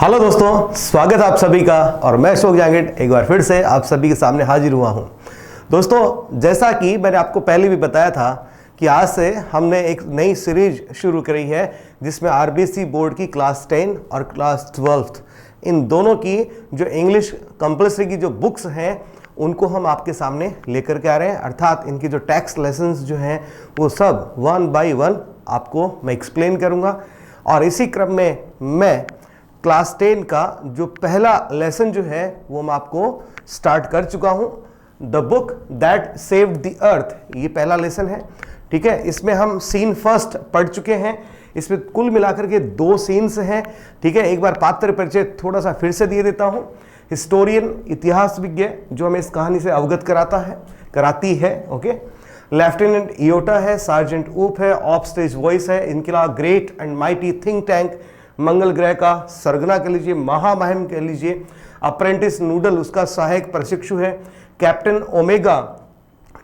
Hello दोस्तों, स्वागत है आप सभी का। और मैं अशोक जांगिड एक बार फिर से आप सभी के सामने हाजिर हुआ हूं। दोस्तों, जैसा कि मैंने आपको पहले भी बताया था कि आज से हमने एक नई सीरीज शुरू करी है जिसमें आरबीसी बोर्ड की क्लास 10 और क्लास 12 इन दोनों की जो इंग्लिश कंपल्सरी की जो बुक्स हैं उनको हम आपके सामने लेकर के आ रहे हैं। अर्थात इनकी जो टेक्स्ट लेसन्स जो हैं वो सब 1 बाय 1 आपको मैं एक्सप्लेन करूंगा। और इसी क्रम में मैं क्लास 10 का जो पहला लेसन जो है वो मैं आपको स्टार्ट कर चुका हूं, the book that saved the earth. ये पहला लेसन है, ठीक है। इसमें हम सीन फर्स्ट पढ़ चुके हैं। इसमें कुल मिलाकर के 2 सीन्स हैं, ठीक है। एक बार पात्र परिचय थोड़ा सा फिर से दे देता हूं। हिस्टोरियन, इतिहास विज्ञ जो हमें इस कहानी से अवगत कराती है, ओके। लेफ्टिनेंट इयोटा है, सार्जेंट ऊप है, ऑफ स्टेज वॉइस है। इनके अलावा great and mighty think tank मंगल ग्रह का सरगना कह लीजिए, महामहिम कह लीजिए। अप्रेंटिस नूडल उसका सहायक प्रशिक्षु है। कैप्टन ओमेगा,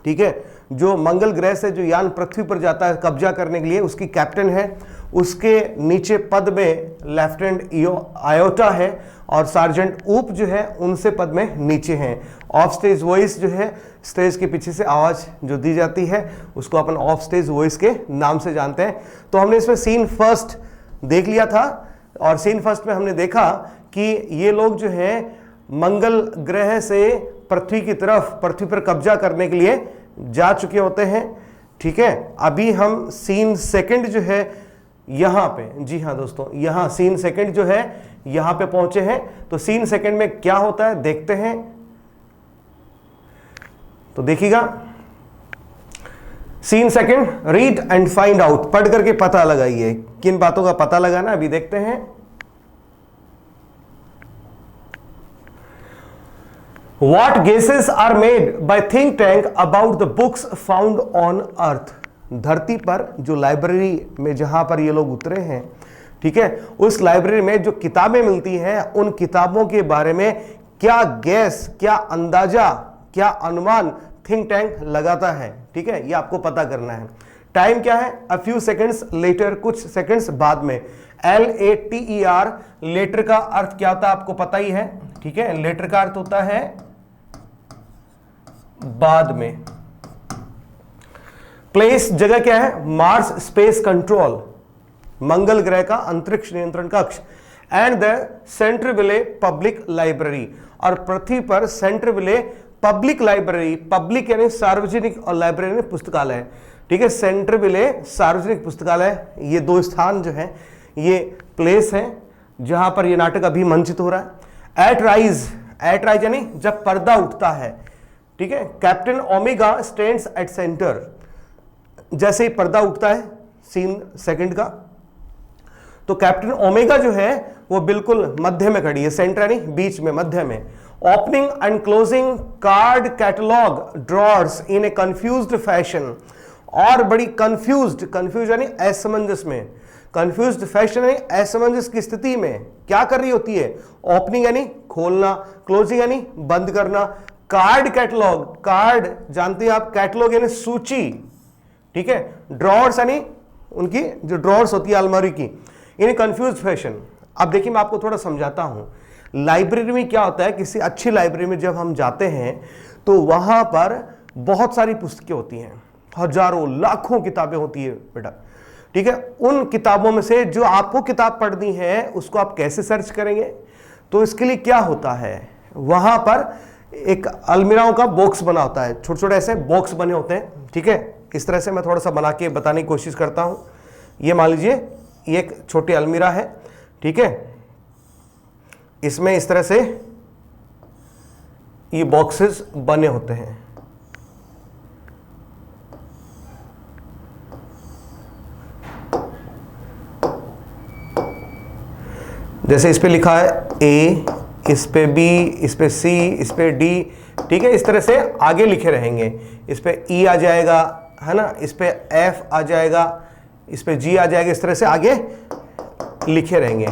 ठीक है, जो मंगल ग्रह से जो यान पृथ्वी पर जाता है कब्जा करने के लिए, उसकी कैप्टन है। उसके नीचे पद में लेफ्टिनेंट आयोटा है और सार्जेंट ऊप जो है उनसे पद में नीचे हैं। ऑफ स्टेज वॉइस जो है स्टेज के पीछे से आवाज जो दी जाती है उसको अपन ऑफ स्टेज वॉइस के नाम से जानते हैं। तो हमने इसमें सीन फर्स्ट देख लिया था और सीन फर्स्ट में हमने देखा कि ये लोग जो है मंगल ग्रह से पृथ्वी की तरफ, पृथ्वी पर कब्जा करने के लिए जा चुके होते हैं, ठीक है। अभी हम सीन सेकंड जो है यहां पे, जी हां दोस्तों, यहां सीन सेकंड जो है यहां पे पहुंचे हैं। तो सीन सेकंड में क्या होता है देखते हैं। तो देखिएगा, scene second, read and find out, पढ़ करके पता लगाइए। किन बातों का पता लगाना अभी देखते हैं। What guesses are made by think tank about the books found on earth? धरती पर जो लाइब्रेरी में जहां पर ये लोग उतरे हैं, ठीक है, उस लाइब्रेरी में जो किताबें मिलती हैं उन किताबों के बारे में क्या गैस, क्या अंदाजा, क्या अनुमान थिंक टैंक लगाता है, ठीक है। ये आपको पता करना है। टाइम क्या है? अ फ्यू सेकेंड्स लेटर, कुछ सेकेंड्स बाद में। LATER, लेटर का अर्थ क्या होता है आपको पता ही है, ठीक है। लेटर का अर्थ होता है बाद में। प्लेस, जगह क्या है? मार्स स्पेस कंट्रोल, मंगल ग्रह का अंतरिक्ष नियंत्रण कक्ष। एंड द सेंट्रविले पब्लिक लाइब्रेरी, और पृथ्वी पर सेंट्रविले पब्लिक लाइब्रेरी, पब्लिक यानी सार्वजनिक और लाइब्रेरी यानी पुस्तकालय, ठीक है। सेंट्रविले सार्वजनिक पुस्तकालय, ये 2 स्थान जो है ये प्लेस है जहां पर ये नाटक अभी मंचित हो रहा है। एट राइज, एट राइज यानी जब पर्दा उठता है, ठीक है। Captain omega stands at centre, जैसे ही पर्दा उठता है सीन सेकंड का, तो कैप्टन ओमेगा जो है वो बिल्कुल मध्य में खड़ी है, सेंटर यानी बीच में, मध्य में। Opening and closing card catalogue drawers in A confused fashion, और बड़ी कंफ्यूज यानी असमंजस में, कंफ्यूज्ड फैशन यानी असमंजस की स्थिति में क्या कर रही होती है? ओपनिंग यानी खोलना, क्लोजिंग यानी बंद करना। कार्ड कैटलॉग, कार्ड जानते हैं आप, कैटलॉग यानी सूची, ठीक है। ड्रॉर्स यानी उनकी जो ड्रॉर्स होती है अलमारी की, यानी कंफ्यूज फैशन। अब देखिए मैं आपको थोड़ा समझाता हूं। लाइब्रेरी में क्या होता है, किसी अच्छी लाइब्रेरी में जब हम जाते हैं तो वहां पर बहुत सारी पुस्तकें होती हैं, हजारों लाखों किताबें होती है बेटा, ठीक है। उन किताबों में से जो आपको किताब पढ़नी है उसको आप कैसे सर्च करेंगे? तो इसके लिए क्या होता है, वहां पर एक अलमीराओं का बॉक्स बना होता है, छोटे छोटे ऐसे बॉक्स बने होते हैं, ठीक है। इस तरह से मैं थोड़ा सा बना के बताने की कोशिश करता हूं। ये मान लीजिए ये एक छोटी अलमीरा है, ठीक है। इसमें इस तरह से ये बॉक्सेस बने होते हैं। जैसे इस पे लिखा है A, इस पे B, इस पे C, इस पे D, ठीक है। इस तरह से आगे लिखे रहेंगे। इस पे E आ जाएगा, है ना, इस पे F आ जाएगा, इस पे G आ जाएगा, इस तरह से आगे लिखे रहेंगे।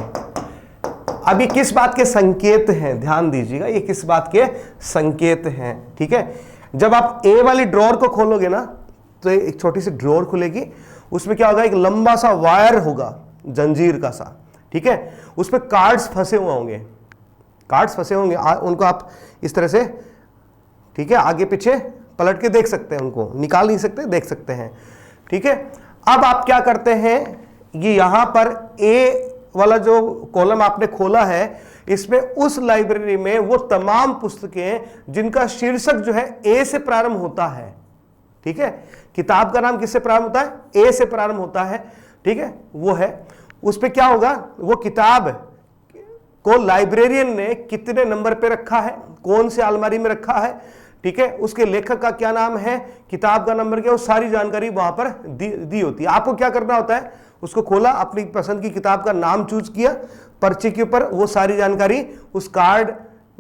अब ये किस बात के संकेत हैं? ध्यान दीजिएगा, ये किस बात के संकेत हैं, ठीक है। जब आप A वाली ड्रॉर को खोलोगे ना तो एक छोटी सी ड्रॉर खुलेगी, उसमें क्या होगा, एक लंबा सा वायर होगा जंजीर का सा, ठीक है, उस पर कार्ड्स फंसे हुए होंगे, कार्ड्स फंसे होंगे, उनको आप इस तरह से, ठीक है, आगे पीछे पलट के देख सकते हैं, उनको निकाल नहीं सकते, देख सकते हैं, ठीक है। अब आप क्या करते हैं, ये यहां पर ए वाला जो कॉलम आपने खोला है, इसमें उस लाइब्रेरी में वो तमाम पुस्तकें जिनका शीर्षक जो है ए से प्रारंभ होता है, ठीक है, किताब का नाम किससे प्रारंभ होता है, ए से प्रारंभ होता है, ठीक है, वो है, उस पे क्या होगा, वो किताब को लाइब्रेरियन ने कितने नंबर पे रखा है, कौन से अलमारी में रखा है, ठीक है, उसके लेखक का क्या नाम है, किताब का नंबर क्या, वो सारी जानकारी वहां पर दी होती है। आपको क्या करना होता है, उसको खोला, अपनी पसंद की किताब का नाम चूज किया, पर्चे के ऊपर वो सारी जानकारी उस कार्ड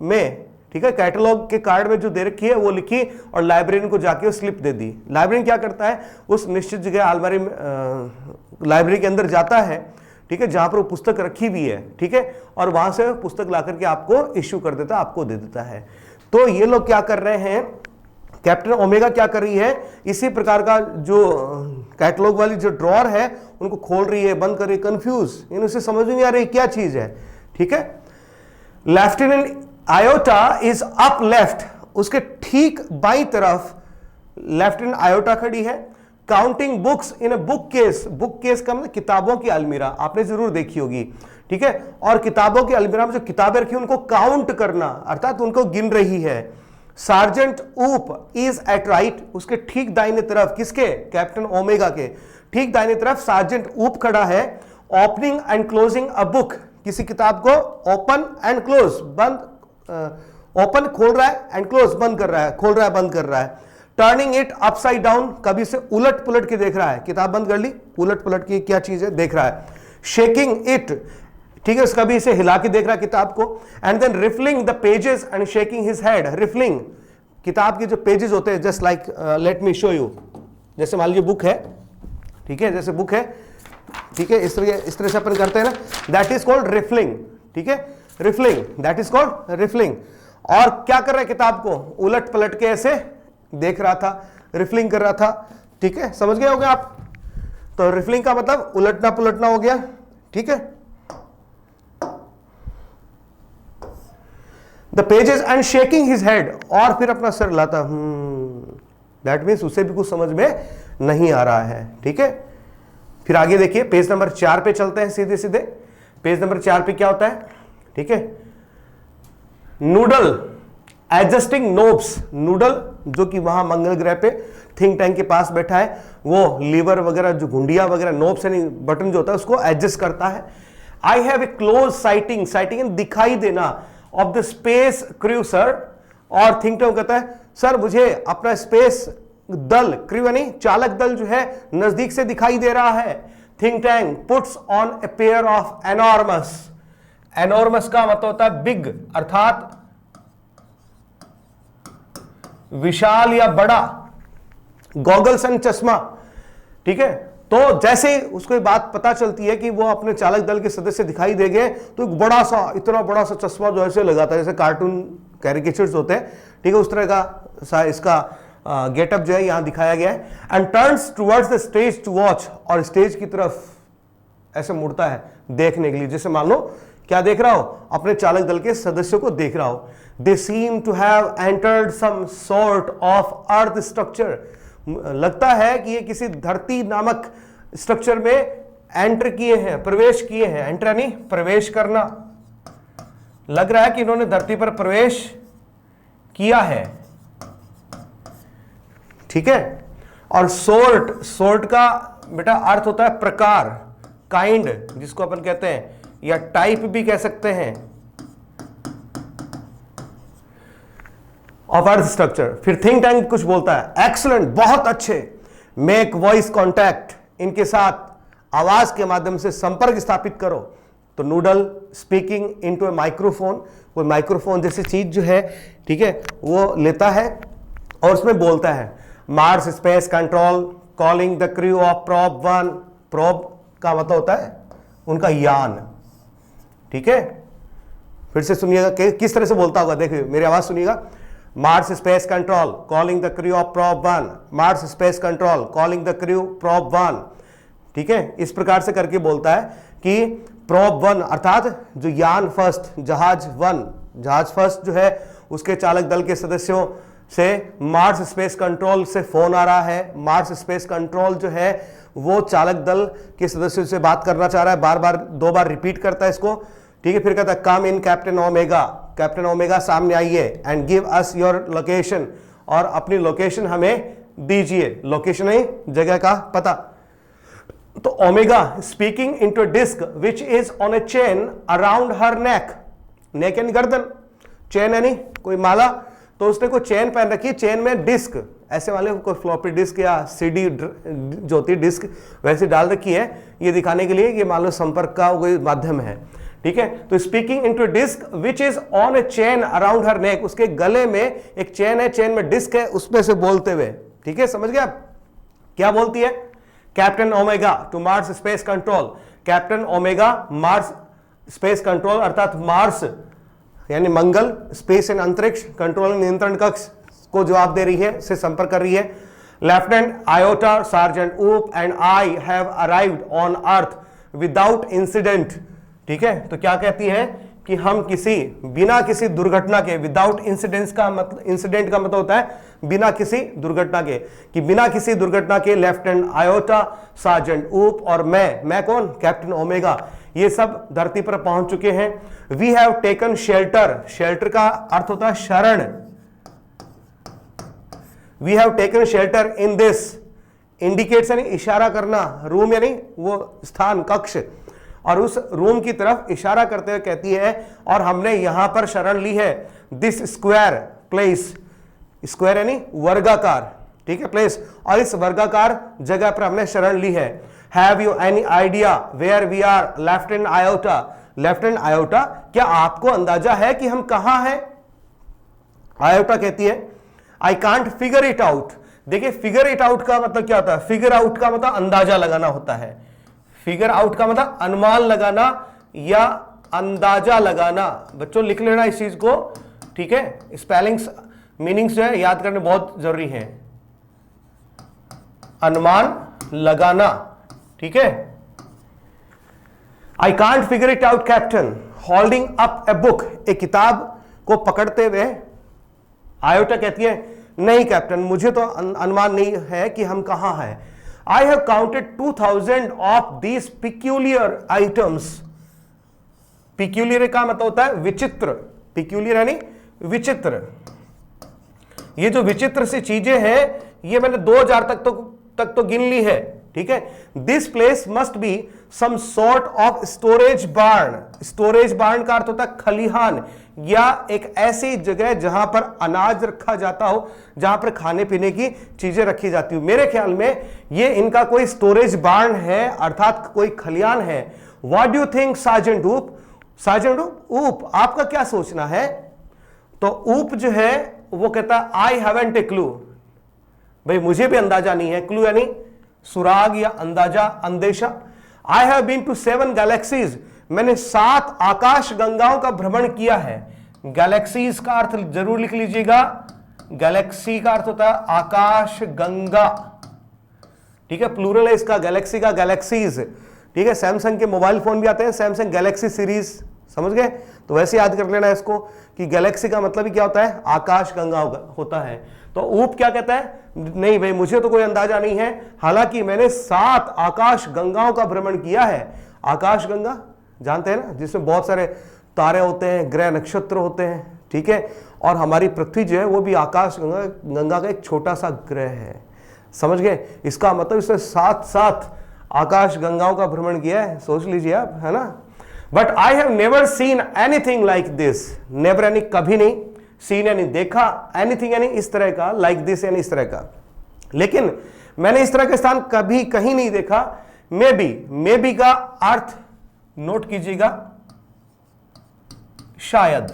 में, ठीक है, कैटलॉग के कार्ड में जो दे रखी है वो लिखी और लाइब्रेरियन को जाके वो स्लिप दे दी। लाइब्रेरियन क्या करता है, उस निश्चित जगह अलमारी में लाइब्रेरी के अंदर जाता है, ठीक है, जहां पर वो पुस्तक रखी हुई है, ठीक है, और वहां से पुस्तक ला करके आपको इश्यू कर देता है, आपको दे देता है। तो ये लोग क्या कर रहे हैं, कैप्टन ओमेगा क्या कर रही है, इसी प्रकार का जो कैटलॉग वाली जो ड्रॉअर है उनको खोल रही है, बंद कर रही है, कंफ्यूज, इनसे समझ नहीं आ रही क्या चीज है, ठीक है। Lieutenant iota is up left, उसके ठीक बाई तरफ लेफ्टिनेंट आयोटा खड़ी है, counting books in a book case, book case का मतलब किताबों की अलमीरा, आपने जरूर देखी होगी, ठीक है, और किताबों की अलमीरा में जो किताबें रखी उनको काउंट करना, अर्थात उनको गिन रही है। सार्जेंट ऊप इज एट राइट, उसके ठीक दाहिने तरफ, किसके, कैप्टन ओमेगा के ठीक दाहिने तरफ सार्जेंट ऊप खड़ा है, opening and closing a book, किसी किताब को ओपन एंड क्लोज, बंद, ओपन खोल रहा है, एंड क्लोज बंद कर रहा है, खोल रहा है बंद कर रहा है। टर्निंग इट अपसाइड डाउन, कभी से उलट पुलट के देख रहा है, किताब बंद कर ली, उलट पुलट की क्या चीज है देख रहा है। शेकिंग इट, ठीक है, कभी इसे हिला के देख रहा है किताब को। And then riffling the pages and shaking his head, riffling, किताब के जो पेजेस होते हैं, just like let me show you, जैसे मान लीजिए बुक है, ठीक है, जैसे बुक है, ठीक है, इस तरह से अपन करते हैं ना, दैट इज कॉल्ड रिफलिंग, ठीक है, रिफलिंग, दैट इज कॉल्ड रिफलिंग। और क्या कर रहा है, किताब को उलट पलट के ऐसे देख रहा था, रिफलिंग कर रहा था, ठीक है, समझ गए होंगे आप। तो रिफलिंग का मतलब उलटना पुलटना हो गया, ठीक है। The pages and shaking his head, और फिर अपना सर लाता, दैट मीन्स उसे भी कुछ समझ में नहीं आ रहा है, ठीक है। फिर आगे देखिए, पेज नंबर 4 पे चलते हैं सीधे सीधे। पेज नंबर 4 पे क्या होता है, ठीक है, नूडल एडजस्टिंग नोब्स, नूडल जो कि वहां मंगल ग्रह पे थिंक टैंक के पास बैठा है, वो लीवर वगैरह जो घुंडिया वगैरह नोब्स यानी बटन जो होता है उसको एडजस्ट करता है। I have a close sighting, sighting दिखाई देना, of the space crew sir, और थिंक टैंक कहता है सर मुझे अपना स्पेस दल, क्रू यानी चालक दल जो है नजदीक से दिखाई दे रहा है। Think tank puts on a pair of enormous, enormous का मतलब होता है बिग, अर्थात विशाल या बड़ा, गॉगल्स एंड चश्मा, ठीक है। तो जैसे उसको बात पता चलती है कि वो अपने चालक दल के सदस्य दिखाई देंगे, तो एक बड़ा सा, इतना बड़ा सा चश्मा जो ऐसे लगाता है, जैसे कार्टून कैरिकेचर्स होते हैं, ठीक है, उस तरह का इसका गेटअप जो है यहां दिखाया गया है। And turns towards the stage to watch, और स्टेज की तरफ ऐसे मुड़ता है देखने के लिए, जैसे मान लो क्या देख रहा हो, अपने चालक दल के सदस्यों को देख रहा हो। They seem to have entered some sort of earth structure, लगता है कि ये किसी धरती नामक स्ट्रक्चर में एंटर किए हैं, प्रवेश किए हैं, एंटर यानी प्रवेश करना, लग रहा है कि इन्होंने धरती पर प्रवेश किया है, ठीक है। और सोर्ट, सोर्ट का बेटा अर्थ होता है प्रकार, काइंड जिसको अपन कहते हैं, या टाइप भी कह सकते हैं, ऑफ अर्थ स्ट्रक्चर। फिर थिंक टैंक कुछ बोलता है, एक्सलेंट, बहुत अच्छे, मेक वॉइस कॉन्टैक्ट, इनके साथ आवाज के माध्यम से संपर्क स्थापित करो। तो नूडल स्पीकिंग इनटू ए माइक्रोफोन, कोई माइक्रोफोन जैसी चीज जो है, ठीक है, वो लेता है और उसमें बोलता है, Mars space control calling the crew of probe 1, probe का मतलब होता है उनका यान, ठीक है। फिर से सुनिएगा किस तरह से बोलता होगा, देखिए मेरी आवाज सुनिएगा। Mars space control calling the crew of probe 1, Mars space control calling the crew probe 1, ठीक है। इस प्रकार से करके बोलता है कि प्रोब 1 अर्थात जो यान फर्स्ट, जहाज 1, जहाज फर्स्ट जो है उसके चालक दल के सदस्यों से मार्स स्पेस कंट्रोल से फोन आ रहा है। मार्स स्पेस कंट्रोल जो है वो चालक दल के सदस्यों से बात करना चाह रहा है, बार बार 2 बार रिपीट करता है इसको, ठीक है। फिर कहता है come in Captain Omega, Captain Omega सामने आइए, and give us your location, और अपनी लोकेशन हमें दीजिए, लोकेशन है जगह का पता। तो Omega speaking into disc which is on a chain around her neck, neck यानी गर्दन, चेन यानी कोई माला, तो उसने कोई चेन पहन रखी है, चेन में डिस्क, ऐसे वाले कोई फ्लॉपी डिस्क या सीडी जो होती है डिस्क वैसे डाल रखी है, ये दिखाने के लिए कि मान लो संपर्क का कोई माध्यम है, ठीक है। तो speaking into disc which is on a chain around her neck, उसके गले में एक चेन है, चेन में डिस्क है, उसमें से बोलते हुए, ठीक है, समझ गए आप क्या बोलती है? Captain Omega to Mars space control, captain Omega Mars space control अर्थात मार्स यानी मंगल, स्पेस एंड अंतरिक्ष कंट्रोल नियंत्रण कक्ष को जवाब दे रही है, से संपर्क कर रही है। लेफ्टिनेंट आयोटा सार्जेंट ऊप and I have arrived on earth without incident, ठीक है। तो क्या कहती है कि हम किसी बिना किसी दुर्घटना के, विदाउट इंसिडेंट का मतलब होता है बिना किसी दुर्घटना के, कि बिना किसी दुर्घटना के लेफ्टिनेंट आयोटा सार्जेंट ऊप और मैं कौन, कैप्टन ओमेगा, ये सब धरती पर पहुंच चुके हैं। We have taken shelter, shelter का अर्थ होता है शरण, we have taken shelter in this, indicates यानी इशारा करना, रूम यानी वो स्थान, कक्ष, और उस रूम की तरफ इशारा करते हुए कहती है और हमने यहां पर शरण ली है। दिस स्क्वायर प्लेस, स्क्वायर यानी वर्गाकार, ठीक है, प्लेस, और इस वर्गाकार जगह पर हमने शरण ली है। Have you any idea where we are lieutenant Iota, lieutenant Iota क्या आपको अंदाजा है कि हम कहां हैं? आयोटा कहती है I can't figure it out. देखिए फिगर इट आउट का मतलब क्या होता है? फिगर आउट का मतलब अंदाजा लगाना होता है, फिगर आउट का मतलब अनुमान लगाना या अंदाजा लगाना। बच्चों लिख लेना इस चीज को, ठीक है, स्पेलिंग्स मीनिंग्स जो है याद करने बहुत जरूरी है। अनुमान लगाना, ठीक है। I can't figure it out captain, holding up a book, एक किताब को पकड़ते हुए आयोटा कहती है नहीं कैप्टन, मुझे तो अनुमान नहीं है कि हम कहां हैं। I have counted 2000 of these peculiar items, peculiar का मतलब होता है विचित्र, पिक्यूलियर यानी विचित्र, ये जो विचित्र सी चीजें हैं ये मैंने 2000 तक तो गिन ली है, ठीक है। This place must be some sort of storage barn, storage barn का अर्थ होता है खलिहान या एक ऐसी जगह जहां पर अनाज रखा जाता हो, जहां पर खाने पीने की चीजें रखी जाती हो। मेरे ख्याल में ये इनका कोई स्टोरेज बार्न है अर्थात कोई खलिहान है। What do you think sergeant ऊप, सार्जेंट ऊप आपका क्या सोचना है? तो ऊप जो है वो कहता है आई हैवंट ए क्लू, भाई मुझे भी अंदाजा नहीं है, क्लू यानी सुराग या अंदाजा, अंदेशा। I have been to 7 galaxies, मैंने 7 आकाश गंगाओं का भ्रमण किया है। गैलेक्सीज का अर्थ जरूर लिख लीजिएगा, गैलेक्सी का अर्थ होता है आकाश गंगा, ठीक है, प्लूरल है इसका, गैलेक्सी का गैलेक्सीज, ठीक है। सैमसंग के मोबाइल फोन भी आते हैं सैमसंग गैलेक्सी सीरीज, समझ गए? तो वैसे याद कर लेना इसको कि गैलेक्सी का मतलब ही क्या होता है? आकाश गंगा होता है। तो ऊप क्या कहता है? नहीं भाई मुझे तो कोई अंदाजा नहीं है, हालांकि मैंने 7 आकाश गंगाओं का भ्रमण किया है। आकाश गंगा जानते हैं ना, जिसमें बहुत सारे तारे होते हैं, ग्रह नक्षत्र होते हैं, ठीक है। और हमारी पृथ्वी जो है वो भी आकाश गंगा का एक छोटा सा ग्रह है, समझ गए? इसका मतलब इसने 7 आकाश गंगाओं का भ्रमण किया है, सोच लीजिए आप, है ना। But I have never seen anything like this, never यानी कभी नहीं, सीन यानी देखा, एनीथिंग यानी इस तरह का, लाइक दिस यानी इस तरह का, लेकिन मैंने इस तरह का स्थान कभी कहीं नहीं देखा। मे बी का अर्थ नोट कीजिएगा, शायद।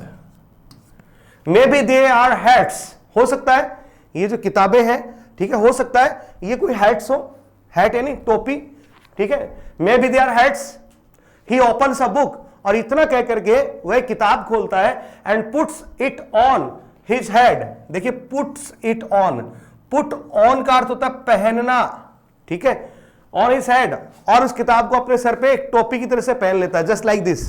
Maybe they are hats, हो सकता है ये जो किताबें हैं, ठीक है, हो सकता है ये कोई हैट्स हो, हैट यानी टोपी, ठीक है। Maybe they are hats, he opens a book, और इतना कह करके वह किताब खोलता है, and puts it on his head. देखिए puts it on, put on का अर्थ होता है पहनना, ठीक है, ऑन हिज हेड, और उस किताब को अपने सर पे एक टोपी की तरह से पहन लेता है, जस्ट लाइक दिस,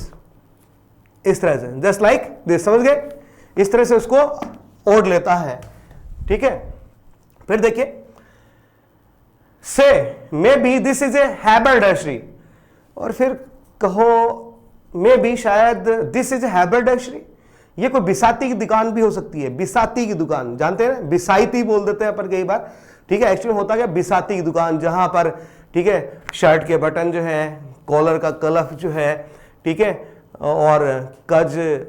इस तरह से, जस्ट लाइक दिस, समझ गए, इस तरह से उसको ओढ़ लेता है, ठीक है। फिर देखिए, say maybe this is a haberdashery, और फिर कहो मे बी शायद दिस इज ए हैबरडशरी, ये कोई बिसाती की दुकान भी हो सकती है, बिसाती की दुकान, जानते हैं ना, बिसाईती बोल देते हैं पर कई बार, ठीक है। एक्चुअली होता क्या, बिसाती की दुकान, जहां पर, ठीक है, शर्ट के बटन जो है, कॉलर का कलफ जो है, ठीक है, और कज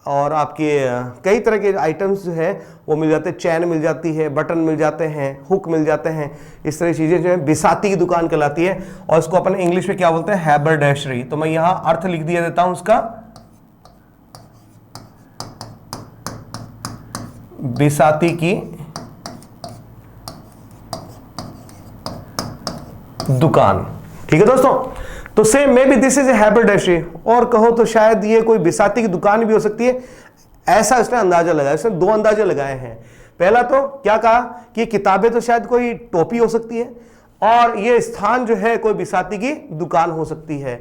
और आपके कई तरह के आइटम्स जो है वो मिल जाते हैं, चैन मिल जाती है, बटन मिल जाते हैं, हुक मिल जाते हैं, इस तरह की चीजें जो है बिसाती की दुकान कहलाती है, और इसको अपन इंग्लिश में क्या बोलते हैं, हैबरडशरी। तो मैं यहां अर्थ लिख दिया देता हूं उसका, बिसाती की दुकान, ठीक है दोस्तों। तो same maybe this is a haberdashery, और कहो तो शायद ये कोई बिसाती की दुकान भी हो सकती है, ऐसा इसने अंदाजा लगाया। इसने दो अंदाजे लगाए हैं। पहला तो क्या कहा कि किताबें तो शायद कोई टोपी हो सकती है, और ये स्थान जो है कोई बिसाती की दुकान हो सकती है।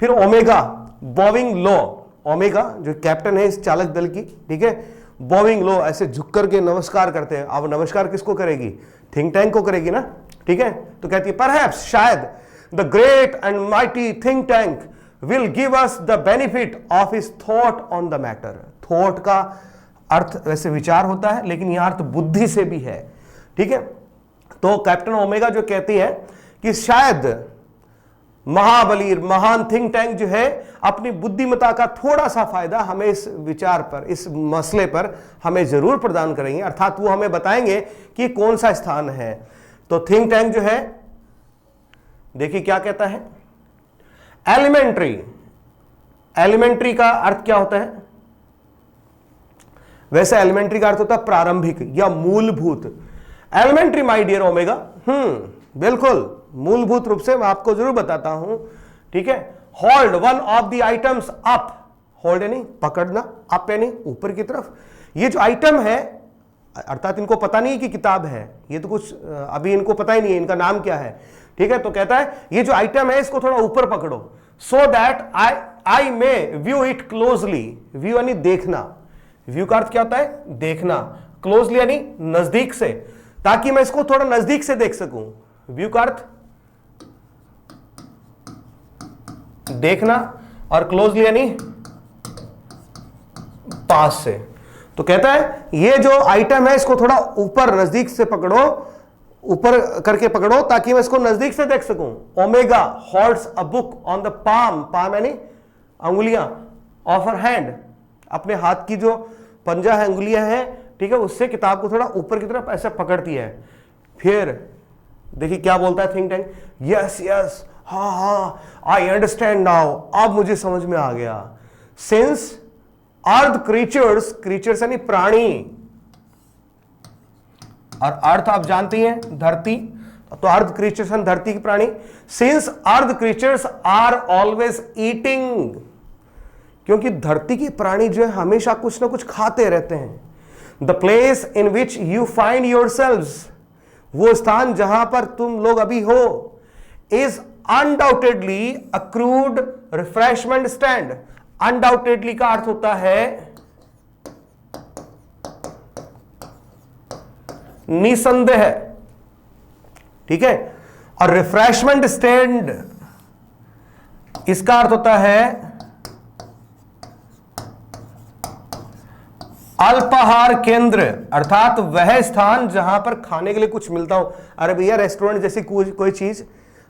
फिर ओमेगा, बॉविंग लो, ओमेगा जो कैप्टन है इस चालक दल की, ठीक है, बॉविंग लो, ऐसे झुक करके नमस्कार करते हैं। अब नमस्कार किसको करेगी, थिंक टैंक को करेगी ना, ठीक है। तो कहती है परहैप्स, शायद, the great and mighty think tank will give us the benefit of his thought on the matter. Thought का अर्थ वैसे विचार होता है, लेकिन यह अर्थ बुद्धि से भी है, ठीक है। तो कैप्टन ओमेगा जो कहती है कि शायद महाबली, महान थिंक टैंक जो है अपनी बुद्धिमत्ता का थोड़ा सा फायदा हमें इस विचार पर, इस मसले पर हमें जरूर प्रदान करेंगे, अर्थात वो हमें बताएंगे कि कौन सा स्थान है। तो थिंक टैंक जो है, देखिए क्या कहता है, एलिमेंट्री, एलिमेंट्री का अर्थ क्या होता है, वैसे एलिमेंट्री का अर्थ होता है प्रारंभिक या मूलभूत। एलिमेंट्री माय डियर ओमेगा, बिल्कुल मूलभूत रूप से मैं आपको जरूर बताता हूं, ठीक है। Hold one of the items up, hold यानी पकड़ना, अप यानी ऊपर की तरफ। ये जो आइटम है, अर्थात इनको पता नहीं कि किताब है, ये तो कुछ अभी इनको पता ही नहीं है इनका नाम क्या है, ठीक है। तो कहता है ये जो आइटम है इसको थोड़ा ऊपर पकड़ो, so that I may view it closely. View यानी देखना, व्यू का अर्थ क्या होता है, देखना, क्लोजली यानी नजदीक से, ताकि मैं इसको थोड़ा नजदीक से देख सकूं। व्यू का अर्थ देखना, और क्लोजली यानी पास से। तो कहता है ये जो आइटम है इसको थोड़ा ऊपर नजदीक से पकड़ो, ऊपर करके पकड़ो, ताकि मैं इसको नजदीक से देख सकूं। Omega holds a book on the palm, palm यानी अंगुलियां, ऑफ हर हैंड, अपने हाथ की जो पंजा है, अंगुलियां हैं, ठीक है, उससे किताब को थोड़ा ऊपर की तरफ ऐसे पकड़ती है। फिर देखिए क्या बोलता है थिंक टैंक, यस यस, हाँ हाँ, आई अंडरस्टैंड नाउ, अब मुझे समझ में आ गया। सिंस अर्थ क्रीचर्स, क्रीचर्स यानी प्राणी, और अर्थ आप जानती हैं धरती, तो अर्थ क्रीचर्स धरती की प्राणी। Since Earth creatures are always eating, क्योंकि धरती की प्राणी जो है हमेशा कुछ ना कुछ खाते रहते हैं। The place in which you find your selves, वो स्थान जहां पर तुम लोग अभी हो, is undoubtedly a crude refreshment stand. Undoubtedly का अर्थ होता है निसंदेह, ठीक है, और रिफ्रेशमेंट स्टैंड इसका अर्थ होता है अल्पाहार केंद्र, अर्थात वह स्थान जहां पर खाने के लिए कुछ मिलता हो। अरे भैया रेस्टोरेंट जैसी कोई चीज,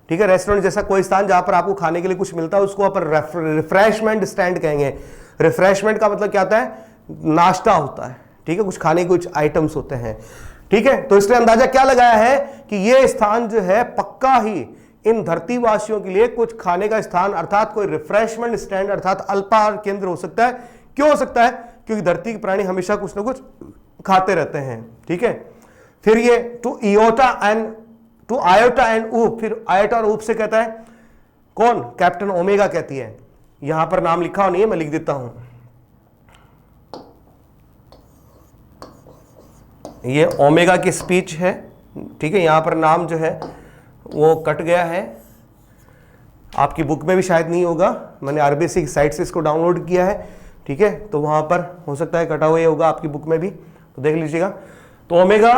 ठीक है, रेस्टोरेंट जैसा कोई स्थान जहां पर आपको खाने के लिए कुछ मिलता है, उसको अपन रिफ्रेशमेंट स्टैंड कहेंगे। रिफ्रेशमेंट का मतलब क्या होता है, नाश्ता होता है, ठीक है, कुछ खाने के कुछ आइटम्स होते हैं, ठीक है। तो इसलिए अंदाजा क्या लगाया है कि यह स्थान जो है पक्का ही इन धरतीवासियों के लिए कुछ खाने का स्थान, अर्थात कोई रिफ्रेशमेंट स्टैंड, अर्थात अल्पाहार केंद्र हो सकता है। क्यों हो सकता है, क्योंकि धरती के प्राणी हमेशा कुछ ना कुछ खाते रहते हैं, ठीक है। फिर ये टू आयोटा एंड ऊप, फिर आयोटा और ऊप से कहता है कौन, कैप्टन ओमेगा कहती है। यहां पर नाम लिखा हो नहीं है, मैं लिख देता हूं, ये ओमेगा की स्पीच है, ठीक है। यहां पर नाम जो है वो कट गया है, आपकी बुक में भी शायद नहीं होगा, मैंने आरबीएससी की साइट से इसको डाउनलोड किया है, ठीक है, तो वहां पर हो सकता है कटा हुआ ही होगा आपकी बुक में भी, तो देख लीजिएगा। तो ओमेगा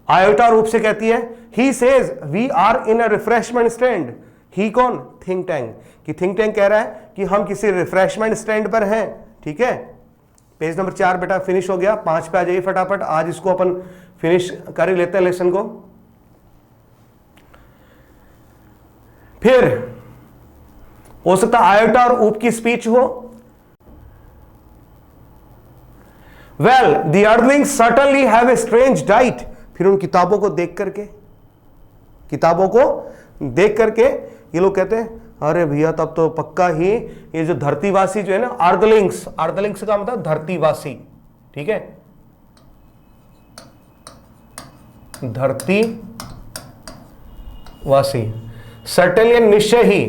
आयोटा रूप से कहती है he says we are in a refreshment stand. He कौन? Think tank. कि थिंक टैंक कह रहा है कि हम किसी रिफ्रेशमेंट स्टैंड पर हैं, ठीक है। पेज नंबर 4 बेटा फिनिश हो गया, 5 पे आ जाइए फटाफट, आज इसको अपन फिनिश कर ही लेते हैं लेसन को। फिर हो सकता है आयोटा और ऊप की स्पीच हो। Well the earthlings certainly have a strange diet. फिर उन किताबों को देख करके ये लोग कहते हैं अरे भैया तब तो पक्का ही ये जो धरतीवासी जो है ना, अर्दलिंग्स का मतलब धरतीवासी, ठीक है, धरतीवासी, सर्टेनली निश्चय ही,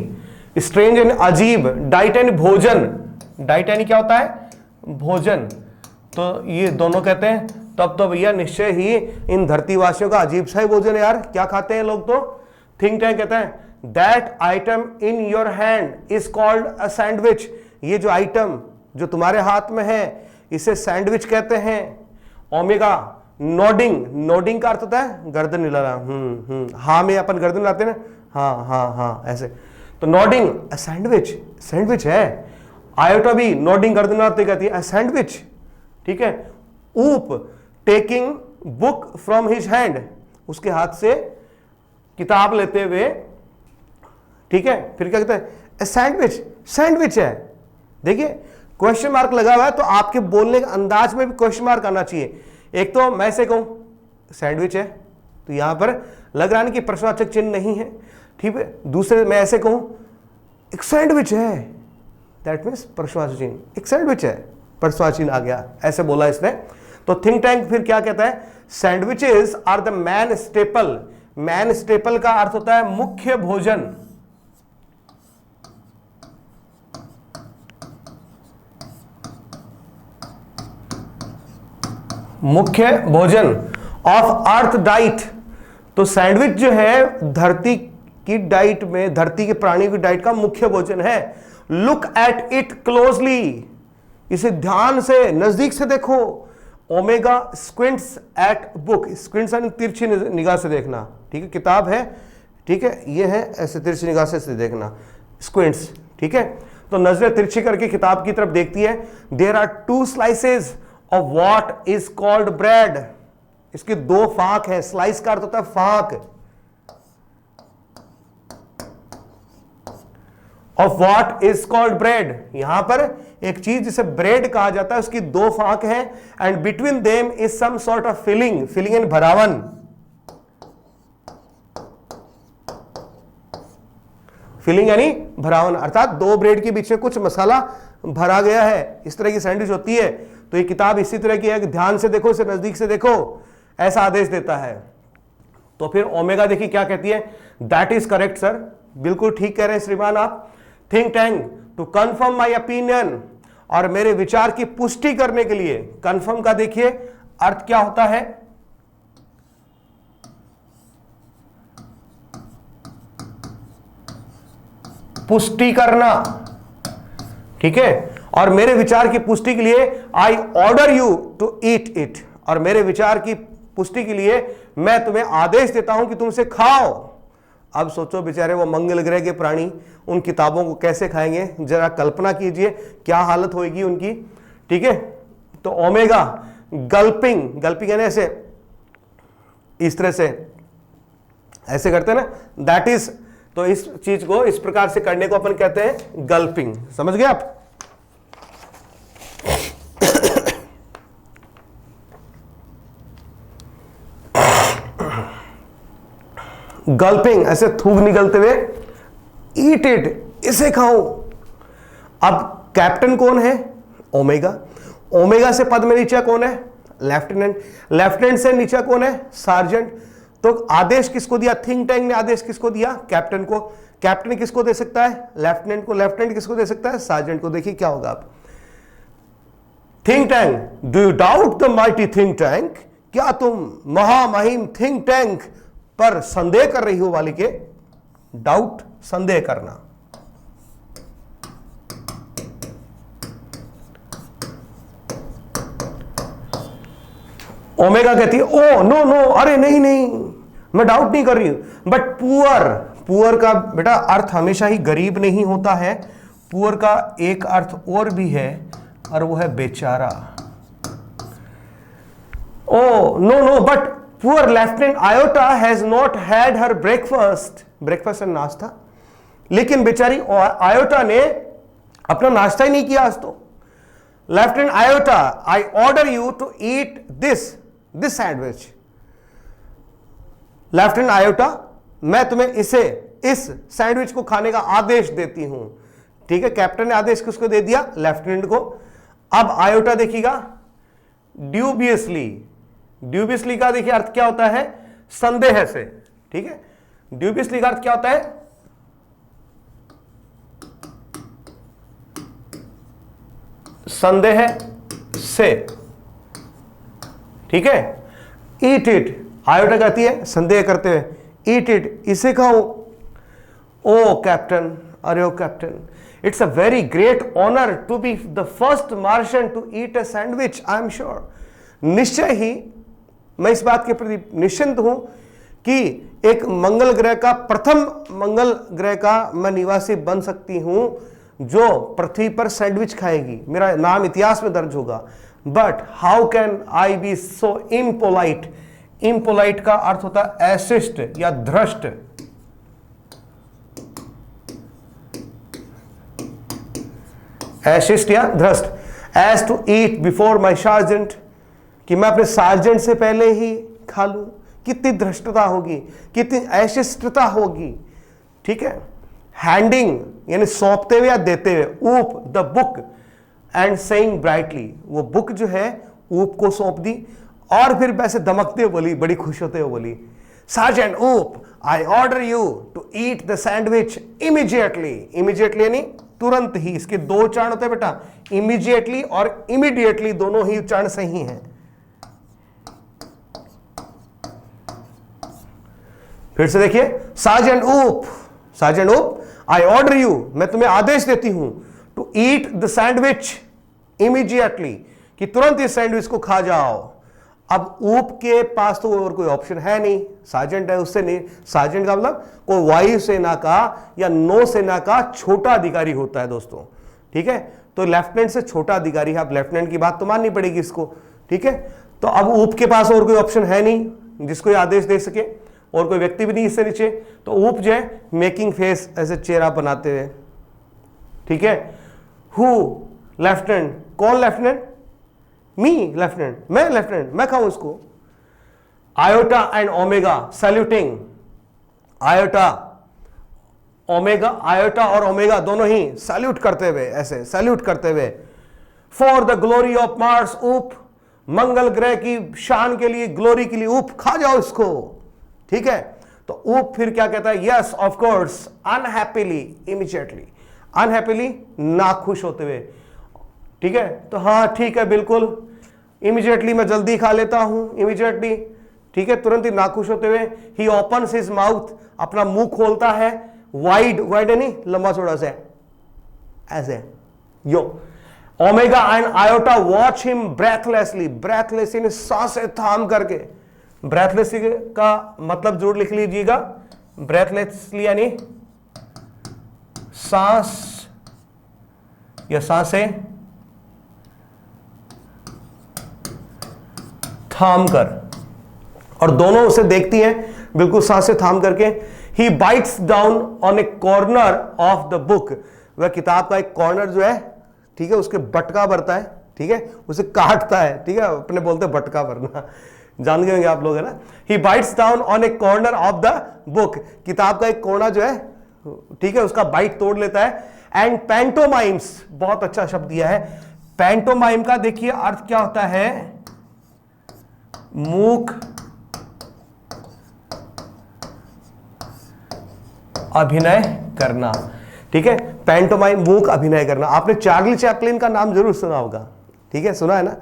स्ट्रेंज एंड अजीब, डाइट एंड भोजन। डाइट यानी क्या होता है? भोजन। तो ये दोनों कहते हैं तब तो भैया निश्चय ही इन धरतीवासियों का अजीब सा ही भोजन है यार, क्या खाते हैं लोग। तो थिंक टैंक कहता है that item in your hand is called a sandwich. ये जो आइटम जो तुम्हारे हाथ में है इसे सैंडविच कहते हैं। ओमेगा नोडिंग का अर्थ होता है गर्दन हिलाना। हाँ में अपन गर्दन हिलाते हैं ना, हाँ ऐसे, तो नोडिंग सैंडविच है। आयोटा भी नोडिंग गर्दन हिलाते कहती है सैंडविच, ठीक है। ऊप taking book from his hand, उसके हाथ से किताब लेते हुए, ठीक है। फिर क्या कहते हैं? सैंडविच है। देखिए क्वेश्चन मार्क लगा हुआ है, तो आपके बोलने के अंदाज में भी क्वेश्चन मार्क आना चाहिए। एक तो मैं से कहूं सैंडविच है, तो यहां पर लग रहा है कि प्रश्नवाचक चिन्ह नहीं है, ठीक है। दूसरे मैं ऐसे कहूं एक सैंडविच है, दैट मीन्स प्रश्नवाचक चिन्ह, एक सैंडविच है, प्रश्नवाचक चिन्ह आ गया, ऐसे बोला इसने। तो थिंक टैंक फिर क्या कहता है? Sandwiches are the main staple. Main staple का अर्थ होता है मुख्य भोजन। मुख्य भोजन ऑफ अर्थ डाइट। तो सैंडविच जो है धरती की डाइट में, धरती के प्राणी की डाइट का मुख्य भोजन है। लुक एट इट क्लोजली, इसे ध्यान से नजदीक से देखो। Omega squints at book, squints यानी तिरछी निगाह से देखना, ठीक है। किताब है, ठीक है, ये है ऐसे तिरछी निगाह से देखना, स्क्विंट्स, ठीक है। तो नजरें तिरछी करके किताब की तरफ देखती है। There are 2 slices of what is called bread. इसके 2 फाक है। स्लाइस का अर्थ होता है फाक। Of what is called bread, यहां पर एक चीज जिसे ब्रेड कहा जाता है उसकी 2 फाक है। And between them is some sort of filling and भरावन। फिलिंग यानी भरावन, अर्थात 2 ब्रेड के बीच में कुछ मसाला भरा गया है। इस तरह की सैंडविच होती है। तो ये किताब इसी तरह की है कि ध्यान से देखो, इसे नजदीक से देखो, ऐसा आदेश देता है। तो फिर ओमेगा देखिए क्या कहती है? दैट इज करेक्ट सर, बिल्कुल ठीक कह रहे हैं श्रीमान आप। Think tank to confirm my opinion, और मेरे विचार की पुष्टि करने के लिए। कंफर्म का देखिए अर्थ क्या होता है? पुष्टि करना, ठीक है। और मेरे विचार की पुष्टि के लिए I order you to eat it, और मेरे विचार की पुष्टि के लिए मैं तुम्हें आदेश देता हूं कि तुम इसे खाओ। अब सोचो बेचारे वो मंगल ग्रह के प्राणी उन किताबों को कैसे खाएंगे, जरा कल्पना कीजिए क्या हालत होगी उनकी, ठीक है। तो ओमेगा गल्पिंग यानी ऐसे, इस तरह से ऐसे करते हैं ना, दैट इज, तो इस चीज को इस प्रकार से करने को अपन कहते हैं गल्पिंग। समझ गए आप? गल्पिंग ऐसे थूक निकलते हुए, ईट इट, इसे खाओ। अब कैप्टन कौन है? ओमेगा से पद में नीचे कौन है? लेफ्टिनेंट से नीचे कौन है? सार्जेंट। तो आदेश किसको दिया? थिंक टैंक ने आदेश किसको दिया? कैप्टन को। कैप्टन किसको दे सकता है? लेफ्टिनेंट को। लेफ्टिनेंट किसको दे सकता है? सार्जेंट को। देखिए क्या होगा आप। Think tank, do you doubt the mighty think tank? क्या तुम महामहिम थिंक टैंक पर संदेह कर रही हो? वाली के डाउट, संदेह करना, ओमेगा कहती है ओ नो नो, अरे नहीं नहीं, मैं डाउट नहीं कर रही हूं, बट पुअर, पुअर का बेटा अर्थ हमेशा ही गरीब नहीं होता है, पुअर का एक अर्थ और भी है और वो है बेचारा। Oh no no, but poor lieutenant Iota has not had her breakfast, breakfast है नाश्ता, लेकिन बेचारी आयोटा ने अपना नाश्ता ही नहीं किया आज तो। Lieutenant Iota, I order you to eat this sandwich. Lieutenant Iota, मैं तुम्हें इस सैंडविच को खाने का आदेश देती हूं। ठीक है, कैप्टन ने आदेश किसको दे दिया? लेफ्टिनेंट को। अब आयोटा देखिएगा, ड्यूबियसली, ड्यूबियसली का देखिए अर्थ क्या होता है? संदेह से। ठीक है, ड्यूबियसली का अर्थ क्या होता है? संदेह से। ठीक है, ईट इट, आयोटा कहती है संदेह करते हुए, ईट इट, इसे खाओ। ओ कैप्टन, अरे O captain, it's a very great honour to be the first Martian to eat a sandwich, I am sure. निश्चय ही मैं इस बात के प्रति निश्चिंत हूं कि एक मंगल ग्रह का, प्रथम मंगल ग्रह का मैं निवासी बन सकती हूं जो पृथ्वी पर सैंडविच खाएगी, मेरा नाम इतिहास में दर्ज होगा। But how can I be so impolite? Impolite का अर्थ होता है अशिष्ट या धृष्ट। अशिष्ट या धृष्ट। As to eat before my sergeant, कि मैं अपने सार्जेंट से पहले ही खा लूं। कितनी धृष्टता होगी, कितनी अशिष्टता होगी। ठीक है, हैंडिंग यानी सौंपते हुए या देते हुए, ऊप the book and saying brightly, वो बुक जो है ऊप को सौंप दी और फिर वैसे दमकते हुए बोली, बड़ी खुश होते हुए बोली, sergeant Oop, I order you to eat the sandwich immediately. Immediately यानी तुरंत ही। इसके दो उच्चारण होते हैं बेटा, इमीडिएटली और इमीडिएटली, दोनों ही उच्चारण सही हैं। फिर से देखिए, सार्जेंट ऊप, sergeant Oop, I order you, मैं तुम्हें आदेश देती हूं, to eat the sandwich immediately, कि तुरंत इस सैंडविच को खा जाओ। अब ऊप के पास तो और कोई ऑप्शन है नहीं, सार्जेंट है, उससे नहीं। सार्जेंट का मतलब कोई वायुसेना का या नौसेना का छोटा अधिकारी होता है दोस्तों। ठीक है, तो लेफ्टिनेंट से छोटा अधिकारी है। अब लेफ्टिनेंट की बात तो माननी पड़ेगी इसको। ठीक है, तो अब ऊप के पास और कोई ऑप्शन है नहीं जिसको ये आदेश दे सके, और कोई व्यक्ति भी नहीं इससे नीचे। तो ऊप जो है मेकिंग फेस, ऐसे चेहरा बनाते हुए। ठीक है, हु लेफ्टिनेंट, कौन लेफ्टिनेंट? मी लेफ्टिनेंट, मैं लेफ्टिनेंट, मैं खाऊं इसको। Iota and omega saluting, iota omega, iota और ओमेगा दोनों ही सैल्यूट करते हुए, ऐसे सैल्यूट करते हुए, for the glory of Mars ऊप, मंगल ग्रह की शान के लिए, ग्लोरी के लिए ऊप खा जाओ इसको। ठीक है, तो ऊप फिर क्या कहता है? Yes of course, unhappily, immediately, unhappily नाखुश होते हुए। ठीक है, तो हाँ ठीक है, बिल्कुल, इमीडिएटली मैं जल्दी खा लेता हूं, इमीडिएटली। ठीक है, तुरंत ही नाखुश होते हुए। ही ओपन्स हिज माउथ, अपना मुंह खोलता है, वाइड, वाइड है नहीं, लंबा चौड़ा से, ऐसे यो। Omega and Iota watch him breathlessly, breathlessly सांसें थाम करके। ब्रेथलेसली का मतलब जरूर लिख लीजिएगा, ब्रेथलेसली यानी सांस या सांसें थाम कर, और दोनों उसे देखती हैं बिल्कुल सांसें थाम करके। He bites down on a corner of the book, वह किताब का एक कॉर्नर जो है, ठीक है, उसके बटका भरता है। ठीक है, उसे काटता है। ठीक है, अपने बोलते हैं बटका भरना, जान गए होंगे आप लोग, है ना। He bites down on a corner of the book, किताब का एक कोना जो है, ठीक है, उसका बाइट तोड़ लेता है। एंड पैंटोमाइम्स, बहुत अच्छा शब्द दिया है। पैंटोमाइम का देखिए अर्थ क्या होता है? मूक अभिनय करना। ठीक है, पैंटोमाइम, मूक अभिनय करना। आपने चार्ली चैपलिन का नाम जरूर सुना होगा। ठीक है, सुना है ना।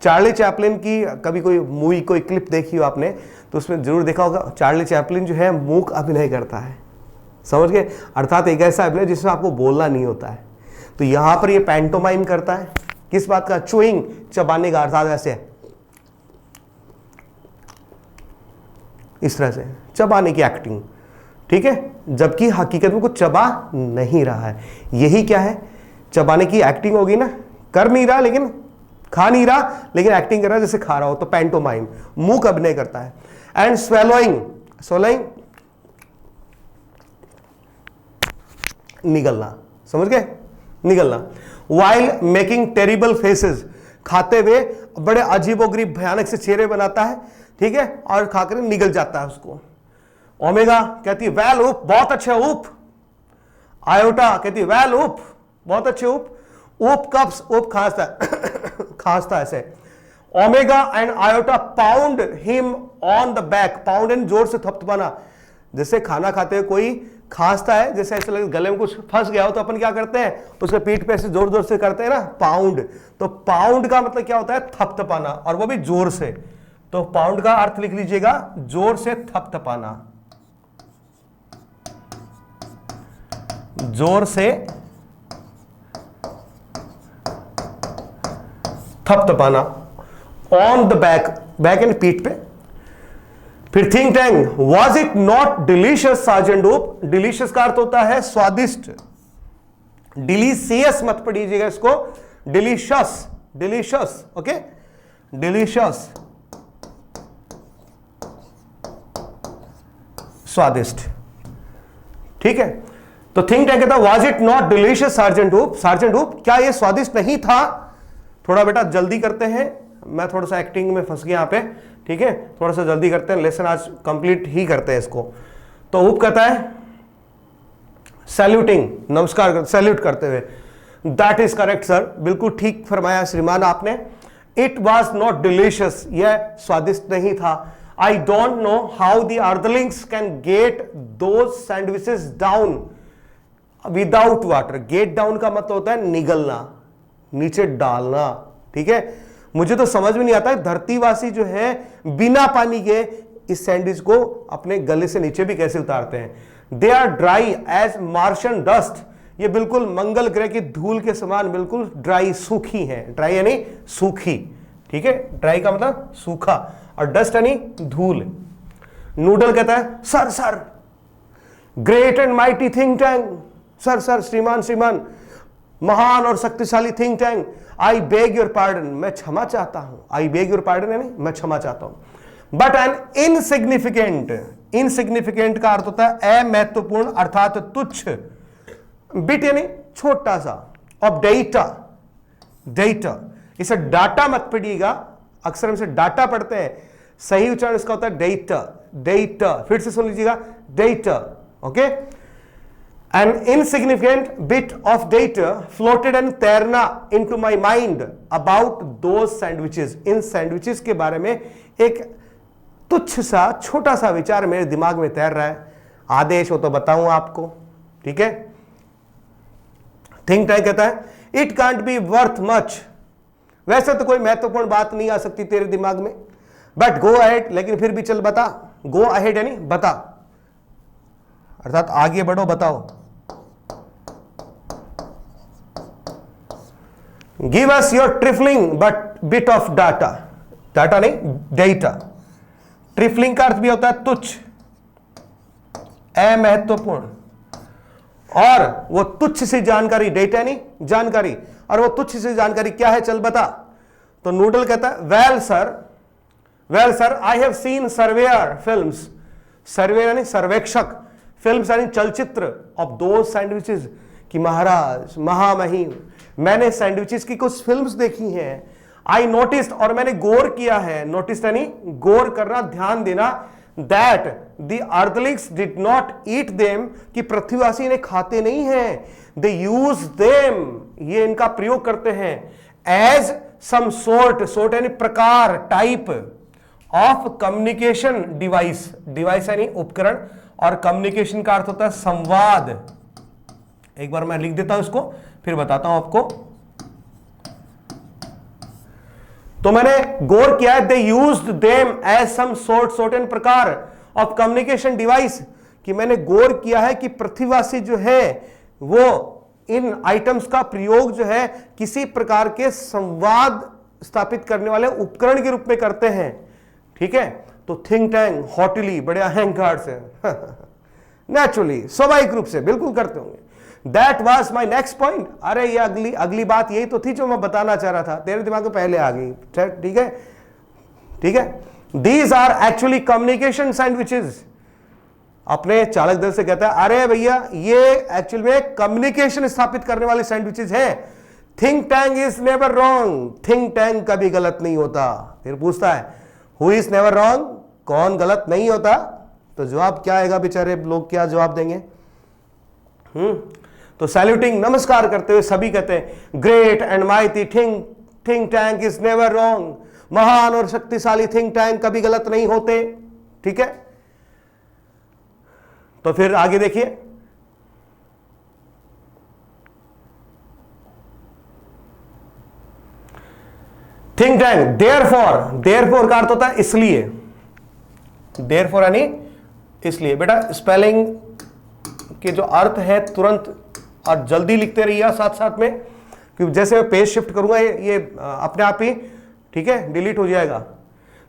चार्ली चैपलिन की कभी कोई मूवी, कोई क्लिप देखी हो आपने, तो उसमें जरूर देखा होगा, चार्ली चैपलिन जो है मूक अभिनय करता है। समझ गए? अर्थात एक ऐसा अभिनय जिसमें आपको बोलना नहीं होता है। तो यहां पर ये पैंटोमाइम करता है। किस बात का? चुइंग, चबाने का, अर्थात ऐसे इस तरह से चबाने की एक्टिंग, ठीक है, जबकि हकीकत में कुछ चबा नहीं रहा है। यही क्या है, चबाने की एक्टिंग होगी ना, कर नहीं रहा लेकिन खा नहीं रहा, लेकिन एक्टिंग कर रहा है जैसे खा रहा हो, तो पैंटोमाइम, मुंह का अभिनय करता है। एंड स्वेलोइंग, स्वेलोइंग निगलना, समझ गए, निगलना। वाइल मेकिंग टेरिबल फेसेस, खाते हुए बड़े अजीबोगरीब भयानक से चेहरे बनाता है, ठीक है, और खाकर निगल जाता है उसको। ओमेगा कहती है वेल ऊप, बहुत अच्छे ऊप। आयोटा कहती है वेल ऊप, बहुत अच्छे ऊप। ऊप कप्स, ऊप खांसता है खांसता ऐसे। Omega and iota pound him on the back, pound and जोर से थपथपाना, जैसे खाना खाते हुए कोई खांसता है, जैसे ऐसे लगे गले में कुछ फंस गया हो तो अपन क्या करते हैं, उसके पीठ पे ऐसे जोर जोर से करते हैं ना, पाउंड। तो पाउंड का मतलब क्या होता है, थपथपाना, और वो भी जोर से। तो पाउंड का अर्थ लिख लीजिएगा, जोर से थपथपाना, जोर से थपथपाना। On the back, back and पीठ पे। फिर think tank, was it not delicious Sergeant Hope, delicious का अर्थ होता है स्वादिष्ट, डिलीशियस मत पढ़िएगा इसको, डिलीशियस, डिलीशियस, ओके, डिलीशियस स्वादिष्ट, ठीक है। तो थिंक टैंक कहता, was it not delicious Sergeant hope, sergeant hope क्या ये स्वादिष्ट नहीं था। थोड़ा बेटा जल्दी करते हैं, मैं थोड़ा सा एक्टिंग में फंस गया यहाँ पे, ठीक है, थोड़ा सा जल्दी करते हैं, लेसन आज कंप्लीट ही करते हैं इसको। तो ऊप कहता है सैल्यूटिंग, नमस्कार, सैल्यूट करते हुए। दैट इज करेक्ट सर, बिल्कुल ठीक फरमाया श्रीमान आपने। इट वॉज नॉट डिलीशियस, यह स्वादिष्ट नहीं था। I don't know how the earthlings can get those sandwiches down without water. Get down का मतलब होता है निगलना, नीचे डालना, ठीक है। मुझे तो समझ में नहीं आता है धरतीवासी जो है बिना पानी के इस सैंडविच को अपने गले से नीचे भी कैसे उतारते हैं। They are dry as Martian dust, ये बिल्कुल मंगल ग्रह की धूल के समान बिल्कुल ड्राई, सूखी है। ड्राई यानी सूखी, ठीक है, ड्राई का मतलब सूखा, और डस्ट यानी धूल। नूडल कहता है sir sir, great and mighty think tank, sir sir, श्रीमान श्रीमान, महान और शक्तिशाली think tank, I beg your pardon, मैं क्षमा चाहता हूं। आई बेग योर पार्डन यानी मैं क्षमा चाहता हूं। बट एन इनसिग्निफिकेंट, इनसिग्निफिकेंट का अर्थ होता है अमहत्वपूर्ण अर्थात तुच्छ। बिट यानी छोटा सा, ऑफ डेटा, डेटा, इसे डाटा मत पढ़िएगा, अक्सर हम इसे डाटा पढ़ते हैं, सही उच्चारण इसका होता है डेटा, डेटा। फिर से सुन लीजिएगा, data, okay. An insignificant bit of data floated and तैरना into my mind about those sandwiches. In sandwiches के बारे में एक तुच्छ सा छोटा सा विचार मेरे दिमाग में तैर रहा है। आदेश हो तो बताऊं आपको, ठीक है। थिंक टैंक कहता है it can't be worth much, वैसे तो कोई महत्वपूर्ण बात नहीं आ सकती तेरे दिमाग में, बट गो अहेड, लेकिन फिर भी चल बता। गो अहेड यानी बता, अर्थात आगे बढ़ो, बताओ। Give us your trifling but bit of data, data नहीं डेटा। ट्रिफलिंग का अर्थ भी होता है तुच्छ, अमहत्वपूर्ण, और वो तुच्छ सी जानकारी, डेटा नहीं जानकारी, और वो तुच्छ सी जानकारी क्या है, चल बता। तो नूडल कहता है well sir, well sir, I have seen surveyor films, survey यानी सर्वेक्षक, फिल्म्स यानी चलचित्र, ऑफ दोज सैंडविचेस, कि महाराज महामहिम, मैंने सैंडविचेस की कुछ फिल्म्स देखी हैं। आई नोटिस्ड, और मैंने गौर किया है, नोटिस यानी गौर करना, ध्यान देना, that the Earthlings did not eat them, कि पृथ्वीवासी इन्हें खाते नहीं हैं, दे यूज देम, ये इनका प्रयोग करते हैं, एज सम सोर्ट, सोर्ट यानी प्रकार, type of communication device, device यानी उपकरण, और कम्युनिकेशन का अर्थ होता है संवाद। एक बार मैं लिख देता हूं इसको, फिर बताता हूं आपको। तो मैंने गौर किया है, they used them as some sort, sort and प्रकार ऑफ कम्युनिकेशन डिवाइस, कि मैंने गौर किया है कि पृथ्वीवासी जो है वो इन आइटम्स का प्रयोग जो है किसी प्रकार के संवाद स्थापित करने वाले उपकरण के रूप में करते हैं, ठीक है। तो थिंक टैंक हॉटली बड़े अहंकार से नेचुरली स्वाभाविक रूप से बिल्कुल करते होंगे। That was my next point. अरे ये अगली बात यही तो थी जो मैं बताना चाह रहा था, तेरे दिमाग में पहले आ गई। ठीक है ठीक है। These are actually communication sandwiches. अपने चालक दल से कहता है अरे भैया ये एक्चुअल में कम्युनिकेशन स्थापित करने वाले सैंडविचेस हैं। Think tank is never wrong. Think tank कभी गलत नहीं होता। फिर पूछता है हु इज नेवर रॉन्ग, कौन गलत नहीं होता? तो जवाब क्या आएगा? बेचारे लोग क्या जवाब देंगे? तो सैल्यूटिंग नमस्कार करते हुए सभी कहते हैं great and mighty think tank is never wrong. महान और शक्तिशाली थिंक टैंक कभी गलत नहीं होते। ठीक है, तो फिर आगे देखिए। थिंक टैंक देयरफॉर का अर्थ होता है इसलिए। देयरफॉर यानी इसलिए। बेटा स्पेलिंग के जो अर्थ है तुरंत और जल्दी लिखते रहिए साथ साथ में, क्योंकि जैसे मैं पेज शिफ्ट करूंगा ये अपने आप ही ठीक है डिलीट हो जाएगा।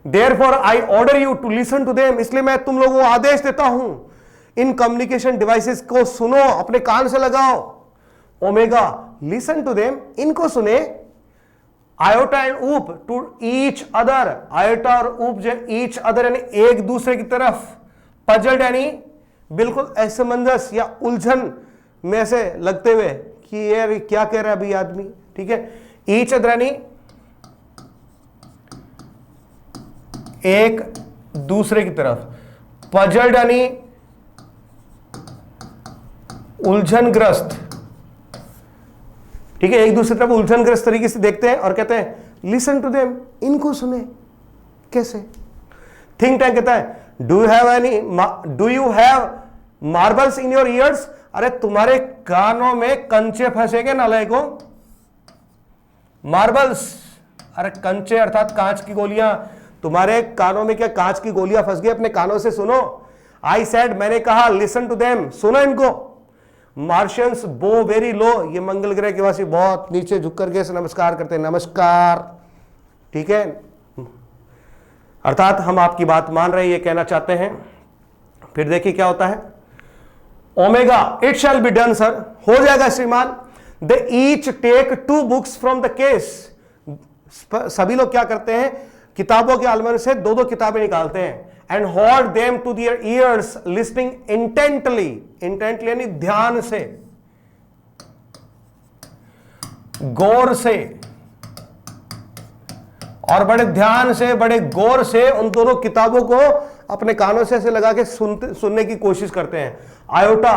Therefore I order you to listen to them. इसलिए मैं तुम लोगों को आदेश देता हूं इन कम्युनिकेशन डिवाइसेस को सुनो, अपने कान से लगाओ। ओमेगा लिसन टू देम, इनको सुने। आयोटा एंड ऊप टू ईच अदर। आयोटा और ऊप जो ईच अदर यानी एक दूसरे की तरफ। पजल्ड यानी बिल्कुल असमंजस या उलझन में से लगते हुए कि यार क्या कह रहा है अभी आदमी। ठीक है, ईच अदर यानी एक दूसरे की तरफ। पजल्ड यानी उलझनग्रस्त। ठीक है, एक दूसरे तरफ उलझनग्रस्त तरीके से देखते हैं और कहते हैं लिसन टू देम, इनको सुने। कैसे? थिंक टैंक कहता है do you have marbles in your ears. अरे तुम्हारे कानों में कंचे फंसे क्या नालायकों? मार्बल्स, अरे कंचे अर्थात कांच की गोलियां। तुम्हारे कानों में क्या कांच की गोलियां फंस गई? अपने कानों से सुनो। आई सेड, मैंने कहा लिसन टू देम, सुनो इनको। मार्शियंस बो वेरी लो। ये मंगल ग्रह के वासी बहुत नीचे झुक करके नमस्कार करते हैं। नमस्कार। ठीक है, अर्थात हम आपकी बात मान रहे हैं, ये कहना चाहते हैं। फिर देखिए क्या होता है। Omega it shall be done sir, हो जाएगा श्रीमान। They each take 2 books from the case. सभी लोग क्या करते हैं? किताबों के अलमारी से 2-2 किताबें निकालते हैं। And hold them to their ears listening intently. Intently यानी ध्यान से, गौर से, और बड़े ध्यान से बड़े गौर से उन दोनों किताबों को अपने कानों से ऐसे लगा के सुनने की कोशिश करते हैं। Iota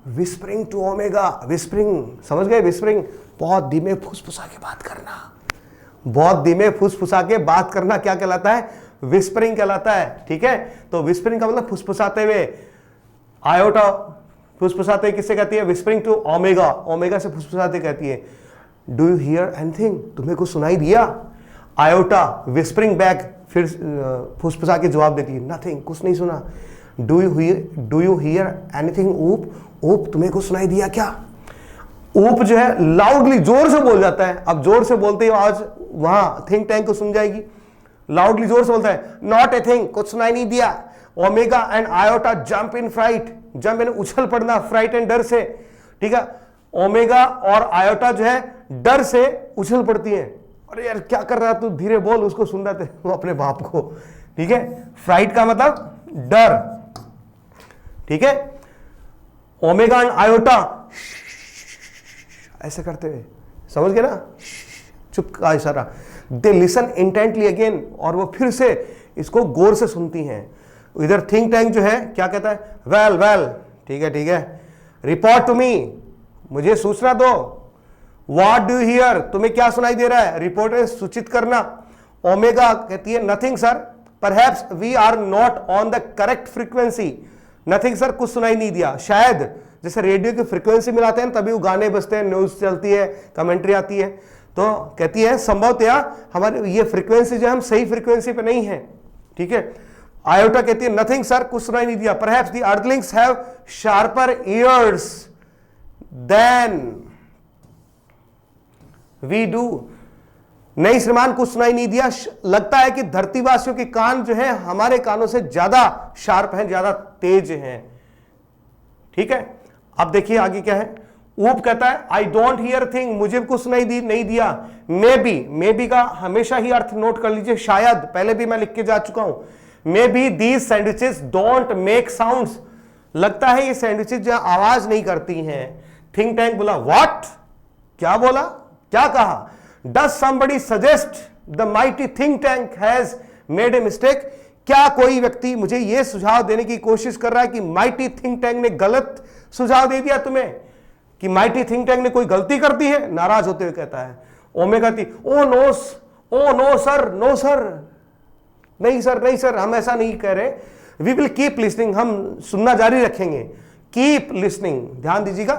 whispering to Omega. Whispering समझ गए? विस्परिंग बहुत धीमे फुसफुसा के बात करना। बहुत धीमे फुसफुसा के बात करना क्या कहलाता है? विस्परिंग कहलाता है। ठीक है, तो विस्परिंग का मतलब फुसफुसाते हुए। आयोटा फुसफुसाते हुए किससे कहती है? Whispering to omega. ओमेगा से फुसफुसाते कहती है डू यू हियर एनीथिंग, तुम्हें कुछ सुनाई दिया? आयोटा विस्परिंग बैक, फिर फुसफुसा के जवाब देती है नथिंग, कुछ नहीं सुना। डू यू हियर एनीथिंग ऊप, ऊप तुम्हें कुछ सुनाई दिया क्या? ऊप जो है लाउडली जोर से बोल जाता है। अब जोर से बोलते ही आवाज वहां थिंक टैंक को सुन जाएगी। लाउडली जोर से बोलता है नॉट ए थिंग, कुछ सुनाई नहीं दिया। Omega and Iota jump in fright. Jump यानी उछल पड़ना, फ्राइट एंड डर से। ठीक है, ओमेगा और आयोटा जो है डर से उछल पड़ती हैं। अरे यार क्या कर रहा है तू, धीरे बोल, उसको सुन रहे थे वो अपने बाप को। ठीक है, फ्राइट का मतलब डर। ठीक है, ओमेगा एंड आयोटा ऐसे करते हुए, समझ गए ना? चुप का इशारा। दे लिसन इंटेंटली अगेन, और वो फिर से इसको गौर से सुनती हैं। इधर थिंक टैंक जो है क्या कहता है? वेल वेल, ठीक है, रिपोर्ट टू मी, मुझे सूचना दो। व्हाट डू हियर, तुम्हें क्या सुनाई दे रहा है? रिपोर्ट में सूचित करना। ओमेगा कहती है nothing sir, perhaps we are not on the correct frequency. Nothing sir, कुछ सुनाई नहीं दिया। शायद जैसे रेडियो की फ्रीक्वेंसी मिलाते हैं तभी वो गाने बजते हैं, न्यूज चलती है, कमेंट्री आती है, तो कहती है संभवतया हमारी ये फ्रीक्वेंसी जो हम सही फ्रीक्वेंसी पे नहीं है। ठीक है, आयोटा कहती है नथिंग सर, कुछ सुनाई नहीं दिया। Perhaps the earthlings have sharper ears than we do. नहीं श्रीमान, कुछ सुनाई नहीं दिया। लगता है कि धरतीवासियों के कान जो है हमारे कानों से ज्यादा शार्प हैं, ज्यादा तेज हैं। ठीक है, अब देखिए आगे क्या है। ऊप कहता है आई डोंट हियर थिंग, मुझे कुछ नहीं दिया। मे बी का हमेशा ही अर्थ नोट कर लीजिए, शायद, पहले भी मैं लिख के जा चुका हूं। May be these sandwiches don't make sounds, लगता है ये सैंडविचेस जो आवाज नहीं करती हैं। थिंक टैंक बोला व्हाट, क्या बोला, क्या कहा। Does somebody suggest the mighty think tank has made a mistake, क्या कोई व्यक्ति मुझे यह सुझाव देने की कोशिश कर रहा है कि माइटी थिंक टैंक ने गलत सुझाव दे दिया तुम्हें, कि माइटी थिंक टैंक ने कोई गलती कर दी है। नाराज होते हुए कहता है ओमेगा थी, oh no sir, no sir, नहीं सर, नहीं सर, हम ऐसा नहीं कह रहे। वी विल कीप लिसनिंग, हम सुनना जारी रखेंगे। कीप लिसनिंग, ध्यान दीजिएगा,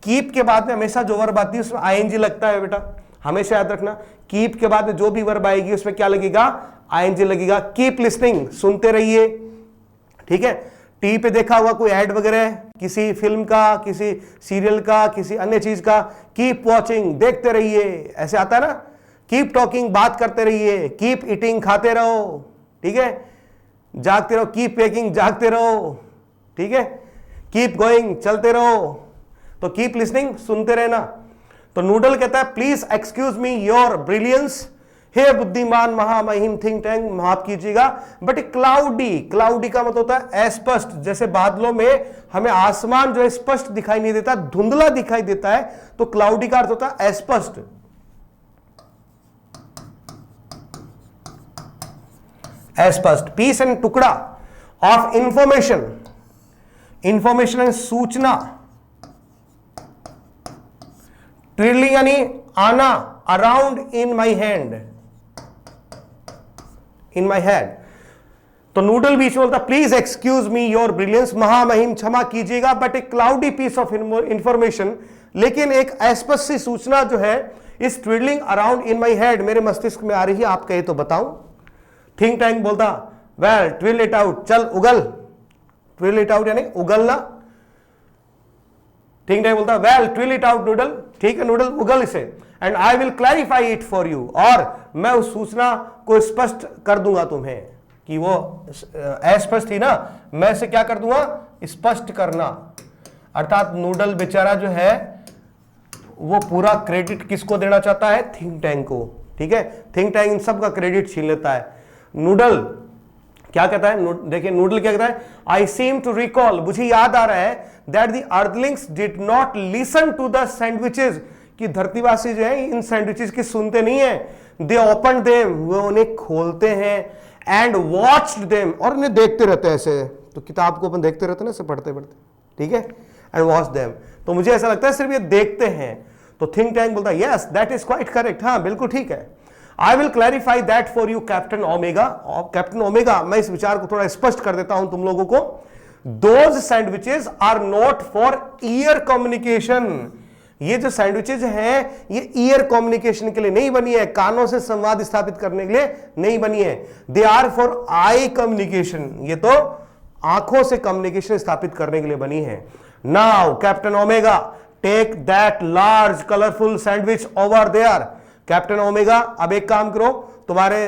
कीप के बाद में हमेशा जो वर्ब आती है उसमें आईएनजी लगता है बेटा, हमेशा याद रखना। कीप के बाद में जो भी वर्ब आएगी उसमें क्या लगेगा, आईएनजी लगेगा। कीप लिसनिंग, सुनते रहिए। ठीक है, टीवी पे देखा हुआ कोई ऐड वगैरह किसी फिल्म का, किसी सीरियल का, किसी अन्य चीज का, कीप वॉचिंग, देखते रहिए, ऐसे आता है ना। कीप टॉकिंग, बात करते रहिए। कीप ईटिंग, खाते रहो। ठीक है, जागते रहो। कीप वेकिंग, जागते रहो। ठीक है, कीप गोइंग, चलते रहो। तो कीप लिसनिंग, सुनते रहना। तो नूडल कहता है please excuse me your brilliance, हे बुद्धिमान महामहिम थिंक टैंक, माफ कीजिएगा, बट क्लाउडी, क्लाउडी का मतलब होता है अस्पष्ट, जैसे बादलों में हमें आसमान जो है स्पष्ट दिखाई नहीं देता, धुंधला दिखाई देता है, तो क्लाउडी का अर्थ होता है अस्पष्ट। अस्पष्ट। पीस एंड टुकड़ा ऑफ इंफॉर्मेशन, इंफॉर्मेशन एंड सूचना। ट्रिलिंग यानी आना, around in my hand, in my head. तो नूडल बीच में बोलता please excuse me your brilliance, महामहिम क्षमा कीजिएगा, but a cloudy piece of information, लेकिन एक अस्पष्ट सी सूचना जो है इस ट्विडलिंग अराउंड इन माई हेड, मेरे मस्तिष्क में आ रही है, आप कहे तो बताऊं। थिंक टैंक बोलता वेल ट्विल इट आउट, चल उगल, ट्विल इट आउट यानी उगलना। थिंक टैंक बोलता well twill it out noodle, ठीक है नूडल उगल इसे, and I will clarify it for you, और मैं उस सूचना को स्पष्ट कर दूंगा तुम्हें, कि वो अस्पष्ट थी ना, मैं इसे क्या कर दूंगा, स्पष्ट करना। अर्थात नूडल बेचारा जो है वो पूरा क्रेडिट किसको देना चाहता है, थिंक टैंक को। ठीक है, थिंक टैंक इन सब का क्रेडिट छीन लेता है। नूडल क्या कहता है, देखिए नूडल क्या कहता है, आई सीम टू रिकॉल, मुझे याद आ रहा है, that the earthlings did not listen to the sandwiches, कि धरतीवासी जो है इन सैंडविचेस की सुनते नहीं है। दे ओपन देम, वो उन्हें खोलते हैं, एंड वॉच्ड देम, और उन्हें देखते रहते हैं ऐसे, तो किताब को अपन देखते रहते हैं ना ऐसे पढ़ते पढ़ते, ठीक है, एंड वॉच देम। तो मुझे ऐसा लगता है सिर्फ ये देखते हैं। तो थिंक टैंक बोलता है yes that is quite correct, हाँ बिल्कुल ठीक है। I will clarify that for you captain Omega, Captain omega, मैं इस विचार को थोड़ा स्पष्ट कर देता हूं तुम लोगों को। Those sandwiches are not for ear communication, ये जो सैंडविचेज हैं ये ईयर कम्युनिकेशन के लिए नहीं बनी है, कानों से संवाद स्थापित करने के लिए नहीं बनी है। They are for eye communication, ये तो आंखों से कम्युनिकेशन स्थापित करने के लिए बनी है। Now captain Omega take that large colourful sandwich over there, captain Omega अब एक काम करो, तुम्हारे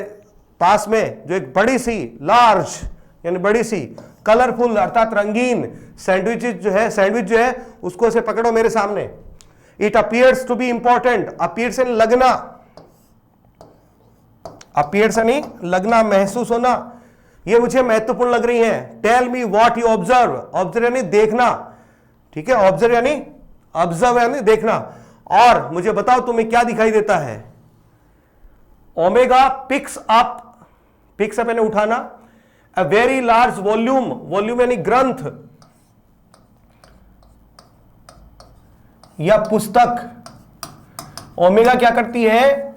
पास में जो एक बड़ी सी लार्ज यानी बड़ी सी कलरफुल अर्थात रंगीन सैंडविच जो है उसको से पकड़ो मेरे सामने। It appears to be important, appears यानी लगना, अपीयर्स यानी लगना, महसूस होना, ये मुझे महत्वपूर्ण लग रही है। Tell me what you observe, observe यानी देखना, ठीक है, ऑब्जर्व यानी देखना, और मुझे बताओ तुम्हें क्या दिखाई देता है। ओमेगा पिक्स अप यानी उठाना, a very large volume, volume यानी ग्रंथ या पुस्तक। ओमेगा क्या करती है,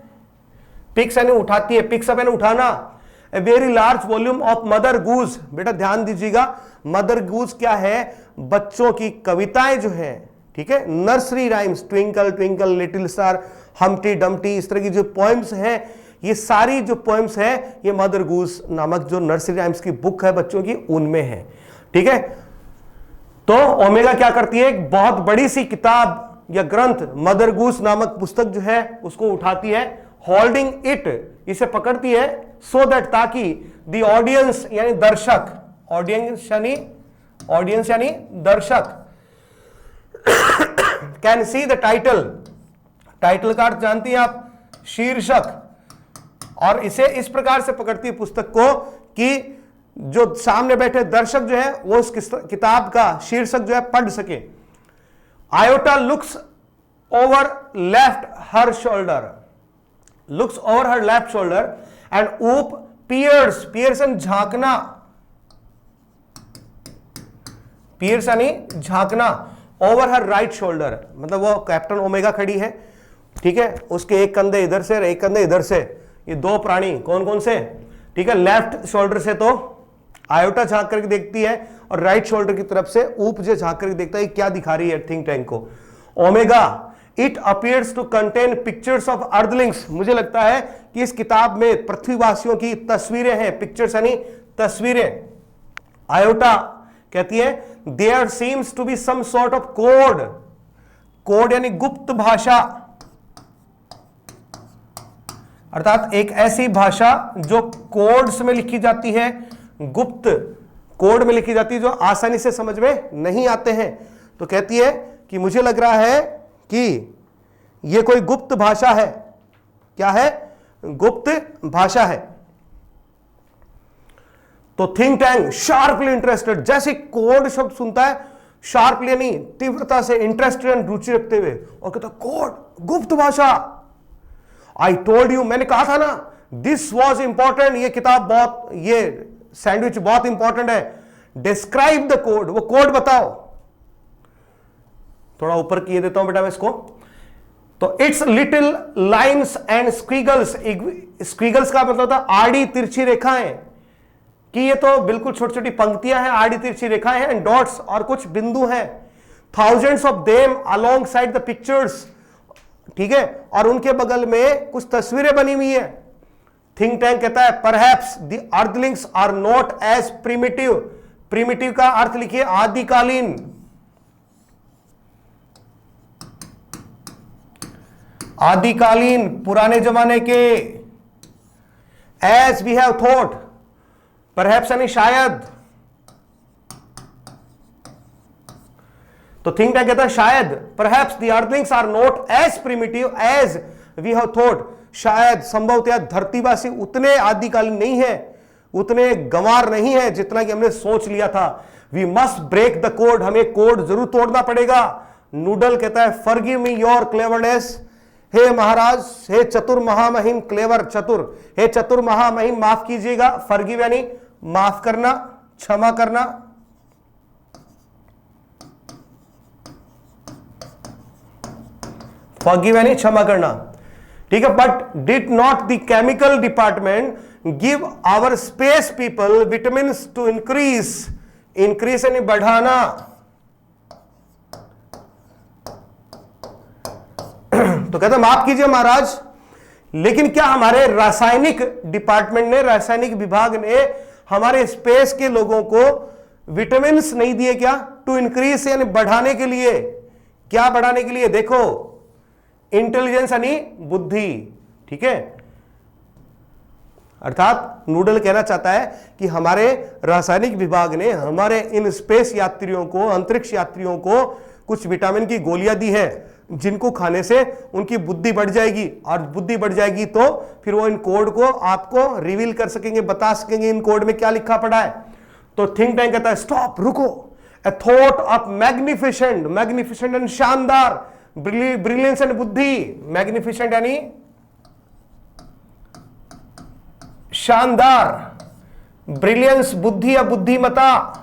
पिक्स यानी उठाती है, पिक्स अप यानी उठाना, a very large volume of Mother Goose. बेटा ध्यान दीजिएगा, मदर गूज क्या है, बच्चों की कविताएं जो है, ठीक है, nursery rhymes, twinkle twinkle little star, Humpty Dumpty, इस तरह की जो पोएम्स हैं, ये सारी जो पोएम्स है ये मदर गूज नामक जो नर्सरी राइम्स की बुक है बच्चों की, उनमें है। ठीक है, तो ओमेगा क्या करती है, एक बहुत बड़ी सी किताब या ग्रंथ मदर गूस नामक पुस्तक जो है उसको उठाती है, होल्डिंग इट, इसे पकड़ती है, सो दैट, ताकि द ऑडियंस यानी दर्शक, ऑडियंस यानी दर्शक, can see the title, title का अर्थ जानती हैं आप, शीर्षक, और इसे इस प्रकार से पकड़ती है पुस्तक को कि जो सामने बैठे दर्शक जो है वो उस किताब का शीर्षक जो है पढ़ सके। Iota looks over left her shoulder, looks over her left shoulder and ऊप पियर्स, पियर्सन झांकना, पियर्स यानी झांकना, ओवर हर राइट शोल्डर, मतलब वो कैप्टन ओमेगा खड़ी है, ठीक है, उसके एक कंधे इधर से और एक कंधे इधर से, ये दो प्राणी कौन कौन से, ठीक है, लेफ्ट शोल्डर से तो आयोटा झांक करके देखती है और राइट शोल्डर की तरफ से ऊप जो झांक करके देखता है क्या दिखा रही है थिंक टैंक को। Omega, it appears to contain pictures of earthlings, मुझे लगता है कि इस किताब में पृथ्वीवासियों की तस्वीरें हैं, पिक्चर्स यानी तस्वीरें। आयोटा कहती है there seems to be some sort of code, code यानी गुप्त भाषा, अर्थात एक ऐसी भाषा जो कोड्स में लिखी जाती है, गुप्त कोड में लिखी जाती है, जो आसानी से समझ में नहीं आते हैं। तो कहती है कि मुझे लग रहा है कि यह कोई गुप्त भाषा है। क्या है? गुप्त भाषा है। तो थिंक टैंक शार्पली इंटरेस्टेड, जैसे कोड शब्द सुनता है शार्पली यानी तीव्रता से, इंटरेस्टेड रुचि रखते हुए, और कहता कोड, गुप्त भाषा। आई टोल्ड यू, मैंने कहा था ना, दिस वॉज इंपॉर्टेंट, ये किताब बहुत, ये सैंडविच बहुत इंपॉर्टेंट है। डिस्क्राइब द कोड, वो कोड बताओ। थोड़ा ऊपर किए देता हूं बेटा मैं इसको। तो इट्स लिटिल लाइन्स एंड स्क्वीगल्स, स्क्वीगल्स का मतलब था आड़ी तिरछी रेखाएं, कि ये तो बिल्कुल छोटी छोटी पंक्तियां हैं, आड़ी तिरछी रेखाएं हैं, एंड डॉट्स और कुछ बिंदु हैं। Thousands of them along side the pictures, ठीक है, और उनके बगल में कुछ तस्वीरें बनी हुई है। थिंक टैंक कहता है perhaps the earthlings are not as primitive, primitive का अर्थ लिखिए आदिकालीन, आदिकालीन पुराने जमाने के, as we have thought, perhaps यानी शायद। तो थिंक टैंक कहता है शायद, perhaps the earthlings are not as primitive as we have thought, शायद संभवतः धरतीवासी उतने आदिकालीन नहीं है, उतने गंवार नहीं है जितना कि हमने सोच लिया था। We must break the code, हमें कोड जरूर तोड़ना पड़ेगा। नूडल कहता है फॉरगिव मी योर क्लेवरनेस, हे महाराज, हे चतुर महामहिम, क्लेवर चतुर, हे चतुर महामहिम माफ कीजिएगा। फॉरगिव यानी माफ करना, क्षमा करना। फॉरगिव यानी क्षमा करना, ठीक है। But did not the chemical department give our space people vitamin to increase, increase यानी बढ़ाना। तो कहते माफ कीजिए महाराज, लेकिन क्या हमारे रासायनिक डिपार्टमेंट ने, रासायनिक विभाग ने हमारे स्पेस के लोगों को विटामिन नहीं दिए क्या? टू इंक्रीज यानी बढ़ाने के लिए। क्या बढ़ाने के लिए? देखो, इंटेलिजेंस यानी बुद्धि, ठीक है। अर्थात नूडल कहना चाहता है कि हमारे रासायनिक विभाग ने हमारे इन स्पेस यात्रियों को, अंतरिक्ष यात्रियों को कुछ विटामिन की गोलियां दी है, जिनको खाने से उनकी बुद्धि बढ़ जाएगी, और बुद्धि बढ़ जाएगी तो फिर वो इन कोड को आपको रिवील कर सकेंगे, बता सकेंगे इन कोड में क्या लिखा पड़ा है। तो थिंक टैंक कहता है स्टॉप, रुको, ए thought of magnificent, magnificent and शानदार, ब्रिलियंस एंड बुद्धि, मैग्निफिसेंट यानी शानदार, ब्रिलियंस बुद्धि या बुद्धिमता,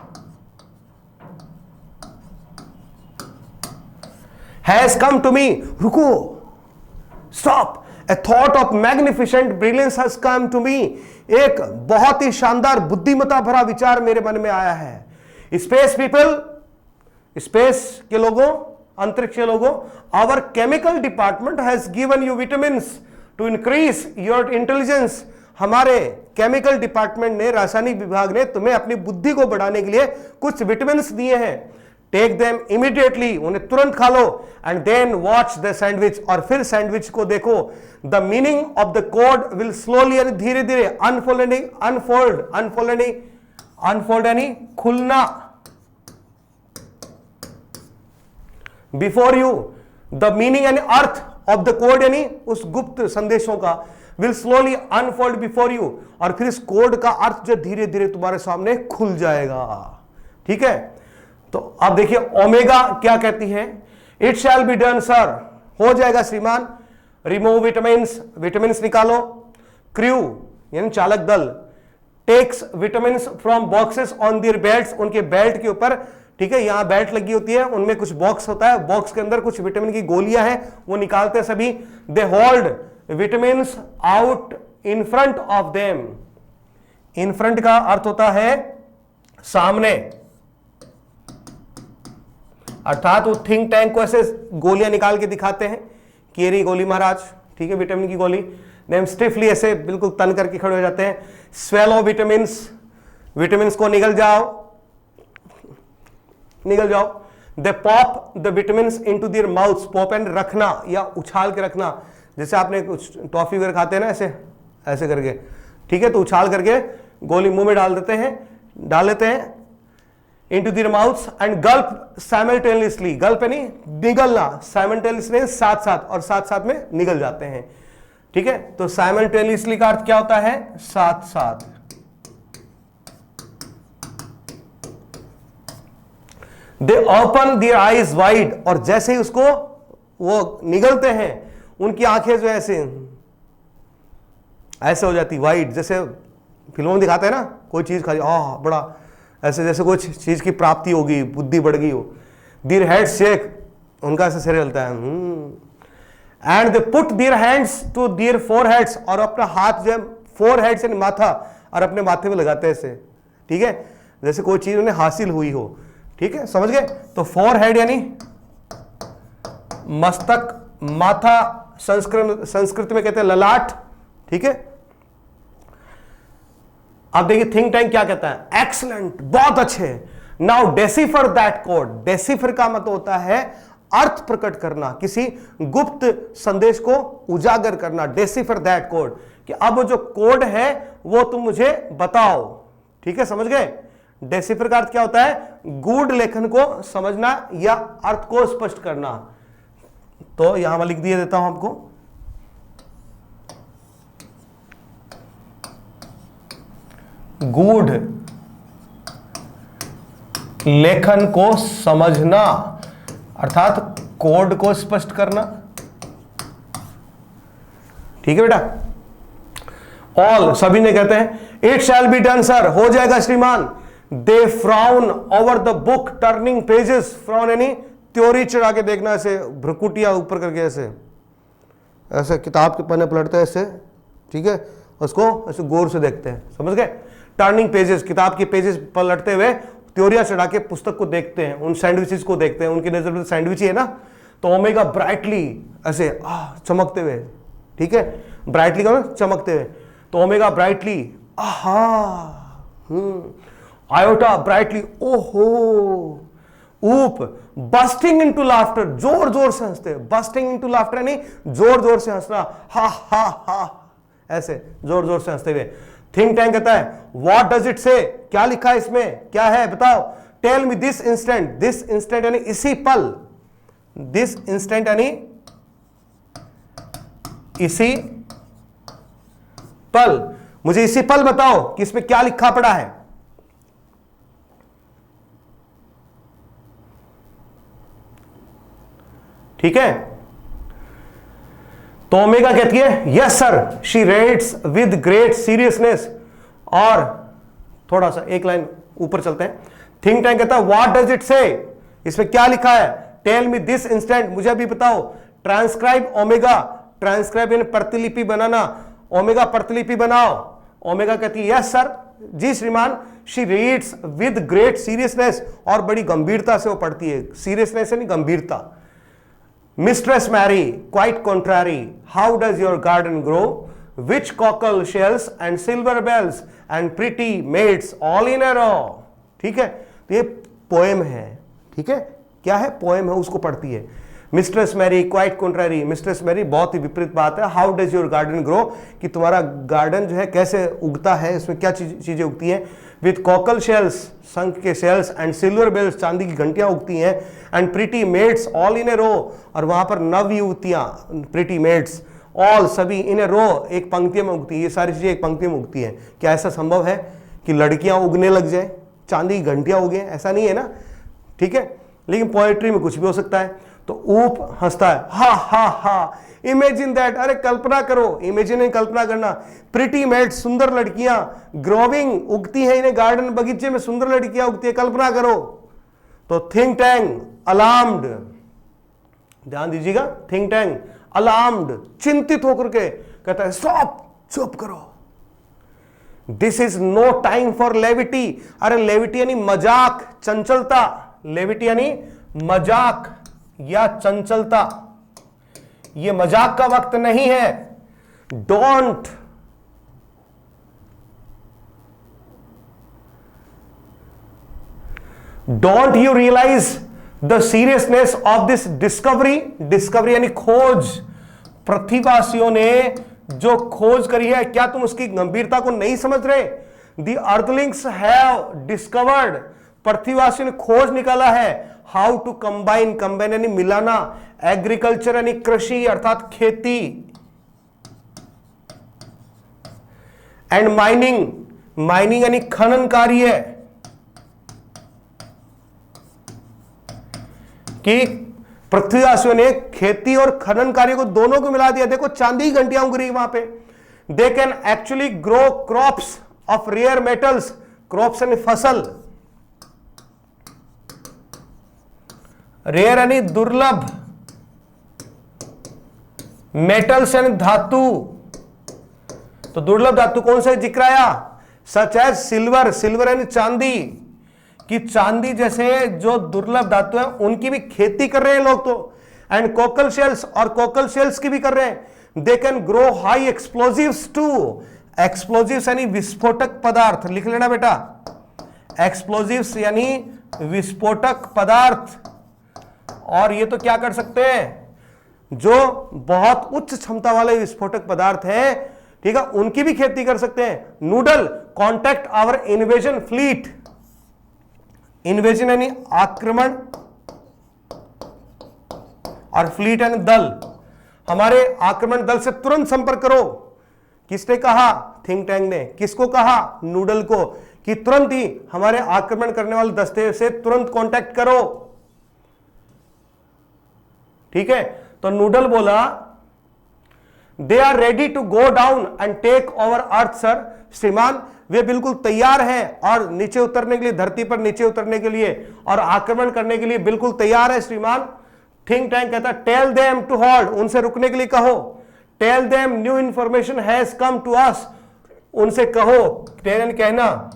हैज कम टू मी, रुको, stop, a thought of magnificent brilliance has come to me, एक बहुत ही शानदार बुद्धिमता भरा विचार मेरे मन में आया है। स्पेस पीपल, स्पेस के लोगों, अंतरिक्ष के लोगों, our chemical department has given you vitamins to increase your intelligence, हमारे केमिकल डिपार्टमेंट ने, रासायनिक विभाग ने तुम्हें अपनी बुद्धि को बढ़ाने के लिए कुछ विटामिन्स दिए हैं। टेक देम इमीडिएटली, उन्हें तुरंत खा लो, and then watch the sandwich, और फिर सैंडविच को देखो। The meaning of the code will slowly, यानी धीरे धीरे, अनफोल्ड यानी खुलना, बिफोर यू। द मीनिंग यानी अर्थ ऑफ द कोड, यानी उस गुप्त संदेशों का, will slowly unfold before you, और फिर इस कोड का अर्थ जो धीरे धीरे तुम्हारे सामने खुल जाएगा। ठीक है, तो अब देखिए ओमेगा क्या कहती है, it shall be done sir, हो जाएगा श्रीमान। रिमूव विटामिन्स, विटामिन्स निकालो। क्रू यानी चालक दल, takes vitamins from boxes on their belts, उनके बेल्ट के ऊपर, ठीक है, यहां बेल्ट लगी होती है, उनमें कुछ बॉक्स होता है, बॉक्स के अंदर कुछ विटामिन की गोलियां हैं, वो निकालते हैं सभी। They hold vitamins out in front of them, in front का अर्थ होता है सामने, अर्थात वो थिंक टैंक को ऐसे गोलियां निकाल के दिखाते हैं कि ये रही गोली महाराज, ठीक है, विटामिन की गोली। देम स्टिफली ऐसे बिल्कुल तन करके खड़े हो जाते हैं। स्वेलो विटामिन्स, विटामिन्स को निगल जाओ, निगल जाओ। They pop the vitamins into their mouths, pop and रखना या उछाल के रखना, जैसे आपने कुछ टॉफी वगैरह खाते हैं ना, ऐसे ऐसे करके, ठीक है, तो उछाल करके गोली मुंह में डाल देते हैं, डाल लेते हैं into their mouths and gulp simultaneously, गल्प यानी निगलना, simultaneously साथ साथ, और साथ साथ में निगल जाते हैं। ठीक है, तो simultaneously का अर्थ क्या होता है, साथ साथ। They open their eyes wide, और जैसे ही उसको वो निगलते हैं, उनकी आंखें जो ऐसे ऐसे हो जाती वाइड, जैसे फिल्मों में दिखाते हैं ना, कोई चीज खा बड़ा ऐसे, जैसे कुछ चीज की प्राप्ति होगी, बुद्धि बढ़ गई हो। देयर हेड शेक, उनका ऐसे सिर हिलता है। And they put their hands to their foreheads, और अपना हाथ जो है फोरहेड से माथा, और अपने माथे पे लगाते हैं ऐसे, ठीक है, जैसे कोई चीज उन्हें हासिल हुई हो। ठीक है, समझ गए। तो फोरहेड यानी मस्तक, माथा संस्कृत में कहते हैं ललाट। ठीक है, अब देखिए थिंक टैंक क्या कहता है, एक्सलेंट, बहुत अच्छे। Now decipher that code, decipher का मतलब होता है अर्थ प्रकट करना, किसी गुप्त संदेश को उजागर करना। डेसिफर दैट कोड, कि अब वो जो कोड है वो तुम मुझे बताओ। ठीक है, समझ गए। डेसिफर का अर्थ क्या होता है, गूढ़ लेखन को समझना या अर्थ को स्पष्ट करना। तो यहां मैं लिख दिया देता हूं आपको, गूढ़ लेखन को समझना, अर्थात कोड को स्पष्ट करना। ठीक है बेटा, ऑल सभी ने कहते हैं it shall be done sir, हो जाएगा श्रीमान। They frown over the book turning pages, frown यानी त्योरी चढ़ा के देखना, ऐसे भ्रुकुटिया ऊपर करके ऐसे ऐसे किताब के पन्ने पलटते हैं ऐसे, ठीक है, उसको ऐसे गौर से देखते हैं, समझ गए। टर्निंग पेजेस, किताब के पेजेस पलटते हुए त्योरियां चढ़ा के पुस्तक को देखते हैं, उन सैंडविचेस को देखते हैं, उनकी नजर में सैंडविच ही है ना। तो ओमेगा ब्राइटली ऐसे चमकते हुए, ठीक है, ब्राइटली का चमकते हुए, तो ओमेगा ब्राइटली, आयोटा ब्राइटली, ओहो, ऊप बस्टिंग इनटू लाफ्टर, जोर जोर से हंसते, बस्टिंग इनटू लाफ्टर यानी जोर जोर से हंसना, हा हा हा, ऐसे जोर जोर से हंसते हुए। थिंक टैंक कहता है व्हाट डज इट से, क्या लिखा है इसमें, क्या है बताओ। Tell me this instant, this instant यानी इसी पल, दिस इंस्टेंट यानी इसी पल, मुझे इसी पल बताओ कि इसमें क्या लिखा पड़ा है। ठीक है, तो ओमेगा कहती है yes sir, she reads with great seriousness. और थोड़ा सा एक लाइन ऊपर चलते हैं। थिंक टैंक कहता है व्हाट डज इट से, इसमें क्या लिखा है। टेल मी दिस इंस्टेंट, मुझे अभी बताओ। ट्रांसक्राइब ओमेगा, ट्रांसक्राइब यानी प्रतिलिपि बनाना, ओमेगा प्रतिलिपि बनाओ। ओमेगा कहती है यस सर, जी श्रीमान। She reads with great seriousness, और बड़ी गंभीरता से वो पढ़ती है, सीरियसनेस यानी गंभीरता। Mistress Mary, quite contrary, how does your garden grow? Which cockle shells and silver bells and pretty maids all in a row? ठीक है, तो ये पोएम है, ठीक है, क्या है, पोएम है, उसको पढ़ती है। Mistress Mary quite contrary, mistress Mary बहुत ही विपरीत बात है। How does your garden grow, कि तुम्हारा गार्डन जो है कैसे उगता है, इसमें क्या चीजें उगती हैं। विथ कॉकल शेल्स, शंख के शेल्स, एंड सिल्वर बेल्स, चांदी की घंटियां उगती हैं, and pretty maids all in a row, और वहां पर नव युवतियां, प्रिटी मेड्स ऑल, सभी इन ए रो, एक पंक्ति में उगती है। ये सारी चीजें एक पंक्ति में उगती हैं। क्या ऐसा संभव है कि लड़कियां उगने लग जाए, चांदी की घंटियां उगे? ऐसा नहीं है ना, ठीक है। लेकिन पोएट्री में कुछ भी हो सकता है। तो ऊप हंसता है, हा हा हा, इमेजिन दैट, अरे कल्पना करो, इमेजिन कल्पना करना। प्रिटी मेड, सुंदर लड़कियां, ग्रोविंग, उगती हैं इन्हें गार्डन बगीचे में सुंदर लड़कियां उगती है, कल्पना करो। तो थिंक टैंक अलार्म्ड, ध्यान दीजिएगा, थिंक टैंक अलार्म्ड, चिंतित होकर के कहता है स्टॉप, चुप करो, this is no time for levity. अरे लेविटी यानी मजाक, चंचलता, लेविटी यानी मजाक या चंचलता, ये मजाक का वक्त नहीं है। Don't you realise the seriousness of this discovery, discovery यानी खोज, पृथ्वीवासियों ने जो खोज करी है, क्या तुम उसकी गंभीरता को नहीं समझ रहे? द अर्थलिंग्स हैव डिस्कवर्ड, पृथ्वीवासियों ने खोज निकाला है, हाउ टू कंबाइन, कंबाइन यानी मिलाना, एग्रीकल्चर यानी कृषि अर्थात खेती, एंड माइनिंग, माइनिंग यानी खनन कार्य, कि पृथ्वीवासियों ने खेती और खनन कार्य को दोनों को मिला दिया। देखो चांदी की घंटियां उग रही वहां पे। They can actually grow crops of rare metals, crops यानी फसल, रेयर यानी दुर्लभ, मेटल्स यानी धातु, तो दुर्लभ धातु कौन सा जिक्र आया? सच एज सिल्वर, सिल्वर यानी चांदी, कि चांदी जैसे जो दुर्लभ धातु है उनकी भी खेती कर रहे हैं लोग तो। एंड कोकल शेल्स, और कोकल शेल्स की भी कर रहे हैं। They can grow high explosives too, explosives यानी विस्फोटक पदार्थ, लिख लेना बेटा, एक्सप्लोजिव्स यानी विस्फोटक पदार्थ। और ये तो क्या कर सकते हैं, जो बहुत उच्च क्षमता वाले विस्फोटक पदार्थ हैं, ठीक है, उनकी भी खेती कर सकते हैं। Noodle contact our invasion fleet, invasion यानी आक्रमण और फ्लीट यानी दल, हमारे आक्रमण दल से तुरंत संपर्क करो। किसने कहा? थिंक टैंक ने। किसको कहा? नूडल को, कि तुरंत ही हमारे आक्रमण करने वाले दस्ते से तुरंत कांटेक्ट करो, ठीक है। तो नूडल बोला they are ready to go down and take over Earth sir, श्रीमान वे बिल्कुल तैयार हैं और नीचे उतरने के लिए, धरती पर नीचे उतरने के लिए और आक्रमण करने के लिए बिल्कुल तैयार है श्रीमान। थिंक टैंक कहता टेल देम टू होल्ड, उनसे रुकने के लिए कहो। Tell them new information has come to us, उनसे कहो, टेल कहना,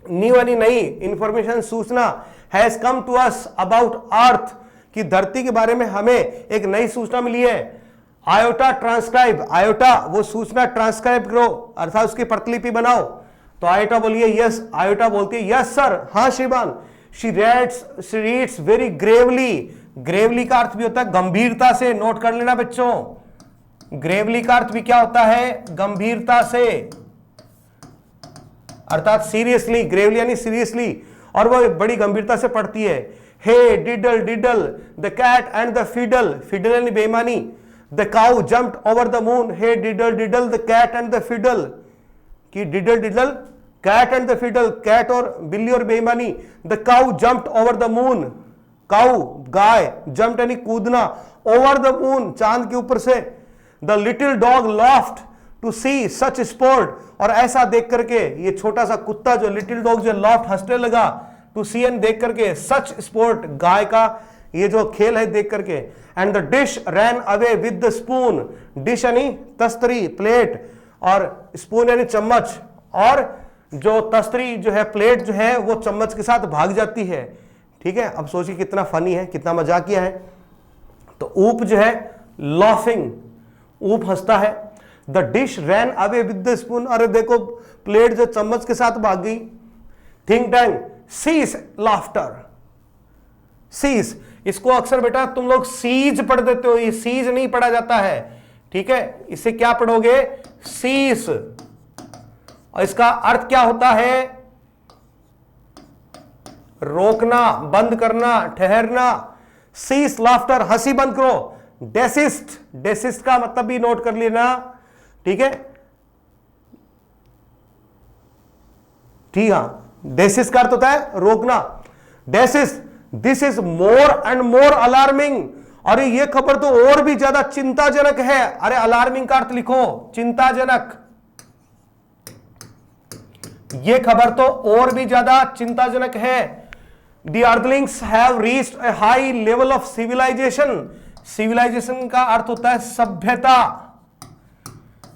न्यू यानी नई, इंफॉर्मेशन सूचना, has come to us about earth, कि धरती के बारे में हमें एक नई सूचना मिली है। आयोटा ट्रांसक्राइब, आयोटा वो सूचना ट्रांसक्राइब करो अर्थात उसकी प्रतिलिपि बनाओ। तो आयोटा बोलिए यस, आयोटा बोलती है यस सर, हाँ श्रीमान। She reads very Gravely, Gravely का अर्थ भी होता है गंभीरता से, नोट कर लेना बच्चों। ग्रेवली का अर्थ भी क्या होता है? गंभीरता से, अर्थात सीरियसली, ग्रेवली यानी सीरियसली, और वो बड़ी गंभीरता से पढ़ती है। Hey diddle diddle the cat and the fiddle, fiddle यानी बेईमानी। The cow jumped over the moon, hey diddle diddle the cat and the fiddle, कि diddle diddle cat and the fiddle, cat और बिल्ली और बेईमानी। The cow jumped over the moon, cow गाय, jumped यानी कूदना, ओवर द मून चांद के ऊपर से। The little dog laughed to see such sport, और ऐसा देख करके ये छोटा सा कुत्ता जो लिटिल डॉग जो लॉफ्ट हंसने लगा, टू सी एन देख करके, सच स्पोर्ट गाय का ये जो खेल है देख करके। And the dish ran away with the spoon, dish यानी तस्तरी प्लेट, और स्पून यानी चम्मच, और जो तस्तरी जो है प्लेट जो है वो चम्मच के साथ भाग जाती है, ठीक है। अब सोचिए कितना फनी है, कितना मजाकिया है। तो ऊप जो है लॉफिंग, ऊप हंसता है। The dish ran away with the spoon, अरे देखो प्लेट जो चम्मच के साथ भाग गई। Think tank sees laughter, sees, इसको अक्सर बेटा तुम लोग सीज पढ़ देते हो, ये सीज नहीं पढ़ा जाता है, ठीक है, इसे क्या पढ़ोगे, सीज। और इसका अर्थ क्या होता है, रोकना, बंद करना, ठहरना। सीज लाफ्टर, हंसी बंद करो। डेसिस्ट, डेसिस्ट का मतलब भी नोट कर लेना, ठीक है, ठीक है, डेसिस्ट का अर्थ होता है रोकना। Desist, this is more and more alarming, अरे ये खबर तो और भी ज्यादा चिंताजनक है। अरे अलार्मिंग का अर्थ लिखो, चिंताजनक, ये खबर तो और भी ज्यादा चिंताजनक है। The earthlings have reached a high level of civilization. Civilisation का अर्थ होता है सभ्यता,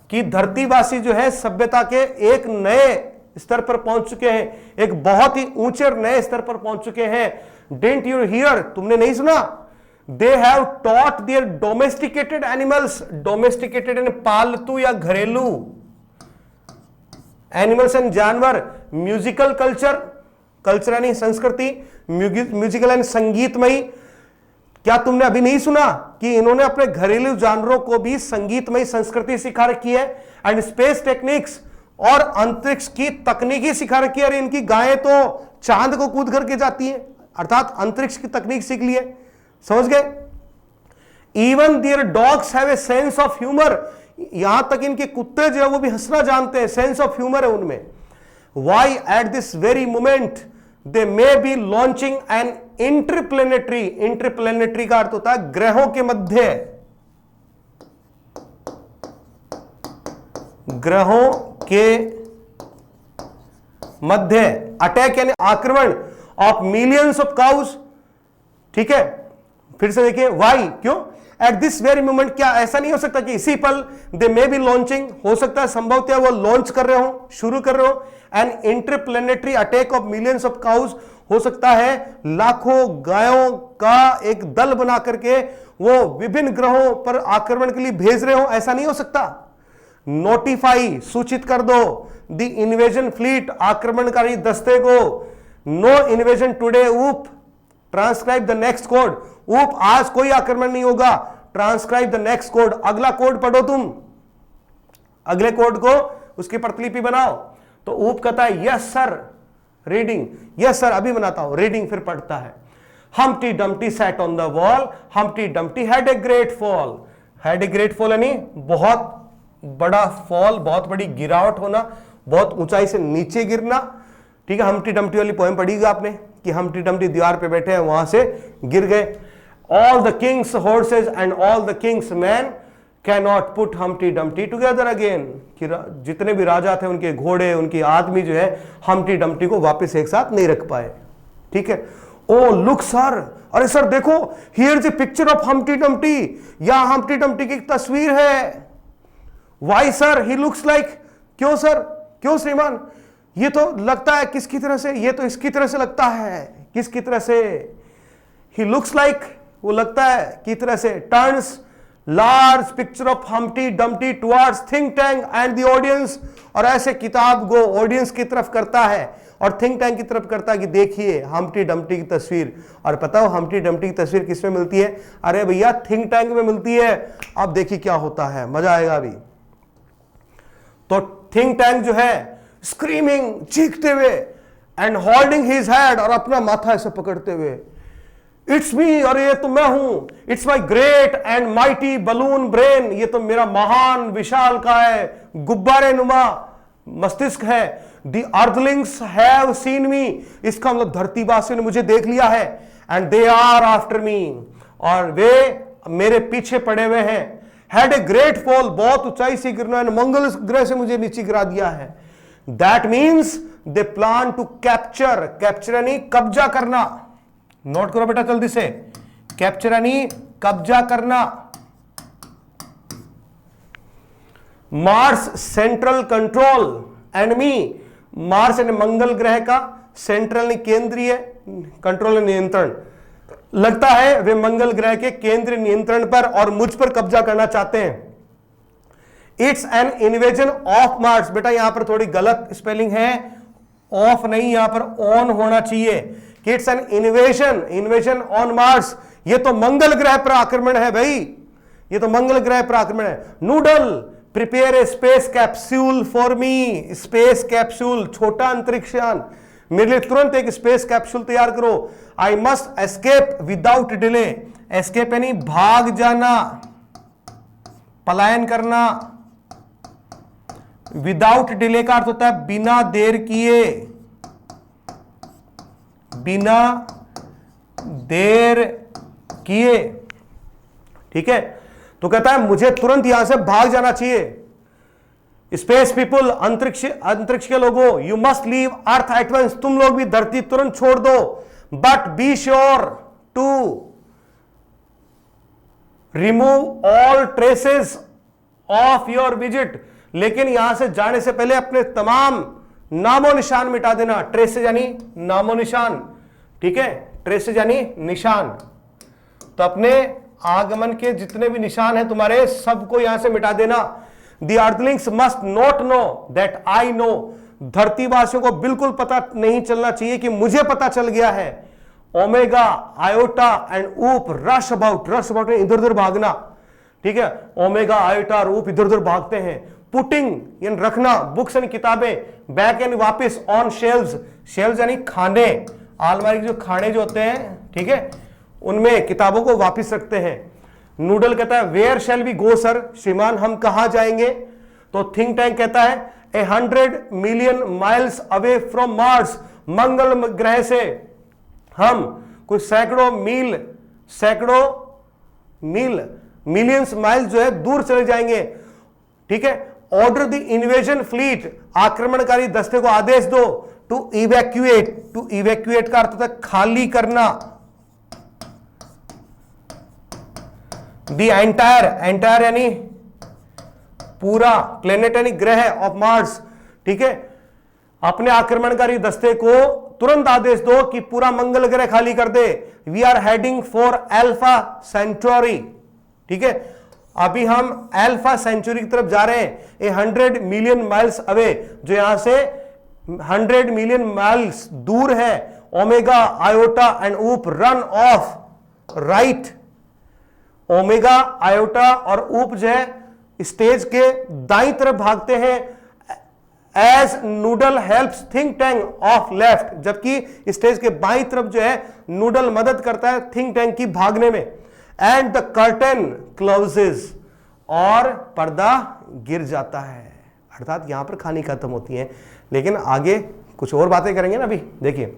कि धरतीवासी जो है सभ्यता के एक नए स्तर पर पहुंच चुके हैं, एक बहुत ही ऊंचे नए स्तर पर पहुंच चुके हैं। Didn't you hear? तुमने नहीं सुना? They have taught their domesticated animals, domesticated यानी पालतू या घरेलू, एनिमल्स एंड जानवर, म्यूजिकल कल्चर, कल्चर यानी संस्कृति, म्यूजिकल यानी संगीतमयी। क्या तुमने अभी नहीं सुना कि इन्होंने अपने घरेलू जानवरों को भी संगीतमयी संस्कृति सिखा रखी है। एंड स्पेस टेक्निक्स, और अंतरिक्ष की तकनीकी सिखा रखी है। अरे इनकी गायें तो चांद को कूद करके जाती हैं, अर्थात अंतरिक्ष की तकनीक सीख ली है, समझ गए। Even their dogs have a sense of humour, यहां तक इनके कुत्ते जो है वो भी हंसना जानते हैं, सेंस ऑफ ह्यूमर है उनमें। Why at this very moment they may be launching an interplanetary, interplanetary का अर्थ होता है ग्रहों के मध्य, ग्रहों के मध्य अटैक यानी आक्रमण ऑफ मिलियंस ऑफ काउज, ठीक है। फिर से देखिए, वाई, क्यों, एट दिस वेरी मोमेंट, क्या ऐसा नहीं हो सकता कि इसी पल दे मे बी लॉन्चिंग, हो सकता है संभवतः वो लॉन्च कर रहे हो, शुरू कर रहे हो, an interplanetary attack of millions of cows, हो सकता है लाखों गायों का एक दल बना करके वो विभिन्न ग्रहों पर आक्रमण के लिए भेज रहे हो, ऐसा नहीं हो सकता। नोटिफाई, सूचित कर दो, द इन्वेजन फ्लीट, आक्रमणकारी दस्ते को, नो इन्वेजन टुडे ऊप, ट्रांसक्राइब द नेक्स्ट कोड, ऊप आज कोई आक्रमण नहीं होगा, ट्रांसक्राइब द नेक्स्ट कोड, अगला कोड पढ़ो तुम, अगले कोड को उसकी प्रतिलिपि बनाओ। तो ऊप कहता है yes sir, reading, yes sir अभी बनाता हूं, रीडिंग फिर पढ़ता है। Humpty Dumpty sat on the wall, Humpty Dumpty had a great fall, had a great fall यानी बहुत बड़ा फॉल, बहुत बड़ी गिरावट होना, बहुत ऊंचाई से नीचे गिरना, ठीक है। हम्प्टी डम्प्टी वाली पोएम पढ़ीगा आपने कि हम्प्टी डम्प्टी दीवार पे बैठे हैं, वहां से गिर गए। All the Kings horses and all the Kings man can not put Humpty Dumpty together again, कि जितने भी राजा थे, उनके घोड़े, उनके आदमी जो है हम्प्टी डम्प्टी को वापस एक साथ नहीं रख पाए, ठीक है। ओ लुक सर, अरे सर देखो, here is a picture of Humpty Dumpty, यहां हम्प्टी डम्प्टी की तस्वीर है। Why sir he looks like, क्यों सर, क्यों श्रीमान, ये तो लगता है किसकी तरह से, ये तो इसकी तरह से लगता है, किसकी तरह से, ही लुक्स लाइक, वो लगता है की तरह से। Turns large picture of Humpty Dumpty towards think tank and the audience, और ऐसे किताब को ऑडियंस की तरफ करता है और थिंक टैंक की तरफ करता है कि देखिए हम्प्टी डम्प्टी की तस्वीर। और पता हो हम्प्टी डम्प्टी की तस्वीर किस में मिलती है? अरे भैया थिंक टैंक में मिलती है। अब देखिए क्या होता है, मजा आएगा अभी। तो थिंक टैंक जो है स्क्रीमिंग, चीखते हुए, एंड होल्डिंग हिज हेड, और अपना माथा ऐसे पकड़ते हुए, इट्स मी, और ये तो मैं हूं, it's my great and mighty balloon brain, ये तो मेरा महान विशाल का है गुब्बारे नुमा मस्तिष्क है। The earthlings have seen me, इसका मतलब धरतीवासियों ने मुझे देख लिया है। And they are after me, और वे मेरे पीछे पड़े हुए हैं। हैड ए ग्रेट फॉल, बहुत ऊंचाई से गिरना है, मंगल ग्रह से मुझे नीचे गिरा दिया है। That means they plan to capture, capture यानी कब्जा करना, नोट करो बेटा जल्दी से, कैप्चर यानी कब्जा करना। Mars central control and me, Mars यानी मंगल ग्रह का, सेंट्रल यानी केंद्रीय, कंट्रोल नियंत्रण, लगता है वे मंगल ग्रह के केंद्रीय नियंत्रण पर और मुझ पर कब्जा करना चाहते हैं। It's an invasion of Mars, बेटा यहां पर थोड़ी गलत स्पेलिंग है, ऑफ नहीं, यहां पर ऑन होना चाहिए, कि it's an invasion on Mars. ये तो मंगल ग्रह पर आक्रमण है भाई, ये तो मंगल ग्रह पर आक्रमण है। Noodle prepare a space capsule for me, space capsule, छोटा अंतरिक्ष यान, मेरे लिए तुरंत एक स्पेस कैप्सूल तैयार करो। I must escape without delay, escape यानी भाग जाना, पलायन करना। विदाउट डिले का अर्थ होता है बिना देर किए, बिना देर किए, ठीक है। तो कहता है मुझे तुरंत यहां से भाग जाना चाहिए। स्पेस पीपुल, अंतरिक्ष के लोगों, you must leave Earth at once, तुम लोग भी धरती तुरंत छोड़ दो। But be sure to remove all traces of your visit, लेकिन यहां से जाने से पहले अपने तमाम नामो निशान मिटा देना। ट्रेसेस यानी नामो निशान, ठीक है, ट्रेसेस यानी निशान। तो अपने आगमन के जितने भी निशान हैं तुम्हारे, सबको यहां से मिटा देना। The earthlings must not know that I know, धरतीवासियों को बिल्कुल पता नहीं चलना चाहिए कि मुझे पता चल गया है। ओमेगा, आयोटा एंड ऊप रश अबाउट इधर उधर भागना, ठीक है। ओमेगा, आयोटा और ऊप इधर उधर भागते हैं। पुटिंग यानी रखना, बुक्स यानी किताबें, बैक यानी वापस, ऑन शेल्व्स, शेल्व्स यानी खाने, अलमारी के जो खाने जो होते हैं, ठीक है, उनमें किताबों को वापस रखते हैं। नूडल कहता है where shall we go sir, श्रीमान हम कहां जाएंगे। तो थिंक टैंक कहता है 100 million miles away from Mars, मंगल ग्रह से हम कुछ सैकड़ों मील मिलियंस माइल्स जो है दूर चले जाएंगे, ठीक है। ऑर्डर द इन्वेजन फ्लीट, आक्रमणकारी दस्ते को आदेश दो। टू इवैक्यूएट का अर्थ होता है खाली करना। दी एंटायर यानी पूरा, प्लेनेट यानी ग्रह ऑफ मार्स, ठीक है। अपने आक्रमणकारी दस्ते को तुरंत आदेश दो कि पूरा मंगल ग्रह खाली कर दे। We are heading for Alpha Centauri, ठीक है। अभी हम अल्फा सेंचुरी की तरफ जा रहे हैं। 100 मिलियन माइल्स अवे, जो यहां से 100 मिलियन माइल्स दूर है। ओमेगा, आयोटा एंड ऊप run of right. Omega, iota और ऊप जो है स्टेज के दाईं तरफ भागते हैं। As Noodle helps think tank off left, जबकि स्टेज के बाईं तरफ जो है नूडल मदद करता है थिंक टैंक की भागने में। एंड द कर्टन क्लोजेस, और पर्दा गिर जाता है। अर्थात यहां पर कहानी खत्म होती है, लेकिन आगे कुछ और बातें करेंगे ना। अभी देखिए,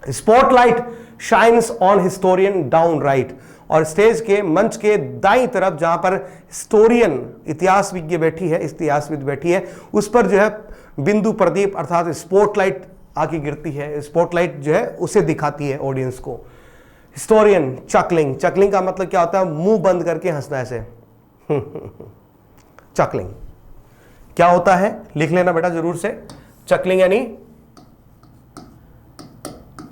spotlight shines on historian down right, और स्टेज के मंच के दाईं तरफ जहां पर हिस्टोरियन, इतिहासविद बैठी है, उस पर जो है बिंदु प्रदीप अर्थात स्पॉटलाइट आके गिरती है। स्पॉटलाइट जो है उसे दिखाती है ऑडियंस को। हिस्टोरियन चकलिंग का मतलब क्या होता है, मुंह बंद करके हंसना ऐसे। चकलिंग क्या होता है, लिख लेना बेटा जरूर से। चकलिंग यानी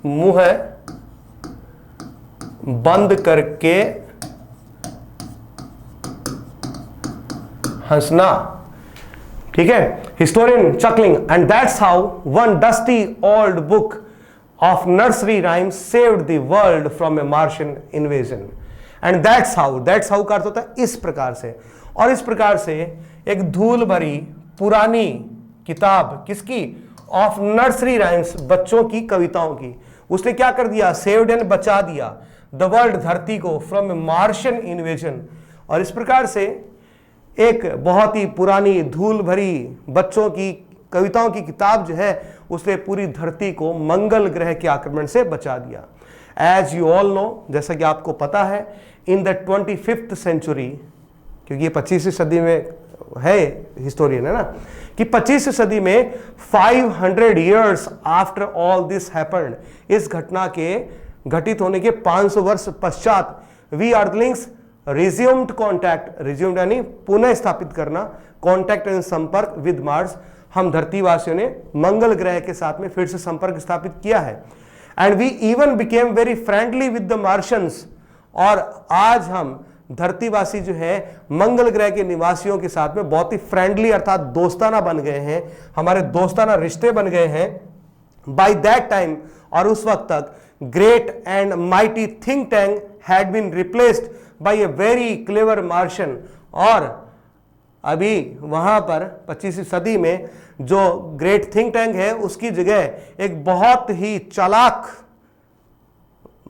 मुंह है बंद करके हंसना, ठीक है। Historian चकलिंग, and that's how one dusty old book of nursery rhymes saved the world from A Martian invasion. And that's how का अर्थ होता है इस प्रकार से। और इस प्रकार से एक धूल भरी पुरानी किताब, किसकी, ऑफ नर्सरी राइम्स, बच्चों की कविताओं की, उसने क्या कर दिया, सेव्ड एंड बचा दिया द वर्ल्ड, धरती को, फ्रॉम ए मार्शियन इन्वेजन। और इस प्रकार से एक बहुत ही पुरानी धूल भरी बच्चों की कविताओं की किताब जो है, उसने पूरी धरती को मंगल ग्रह के आक्रमण से बचा दिया। एज यू ऑल नो, जैसा कि आपको पता है, इन द 25th सेंचुरी, क्योंकि ये 25वीं सदी में है, हिस्टोरियन है ना, कि 25वीं सदी में 500 years after all this happened, इस घटना के घटित होने के 500 वर्ष पश्चात, we earthlings resumed contact, resumed यानी पुनः स्थापित करना, कॉन्टैक्ट एंड संपर्क विद मार्स, हम धरतीवासियों ने मंगल ग्रह के साथ में फिर से संपर्क स्थापित किया है। And we even became very friendly with the Martians, और आज हम धरतीवासी जो है मंगल ग्रह के निवासियों के साथ में बहुत ही फ्रेंडली अर्थात दोस्ताना बन गए हैं, हमारे दोस्ताना रिश्ते बन गए हैं। बाय दैट टाइम, और उस वक्त तक great and mighty think tank had been replaced by a very clever Martian। और अभी वहां पर 25वीं सदी में जो ग्रेट थिंक टैंक है उसकी जगह एक बहुत ही चालाक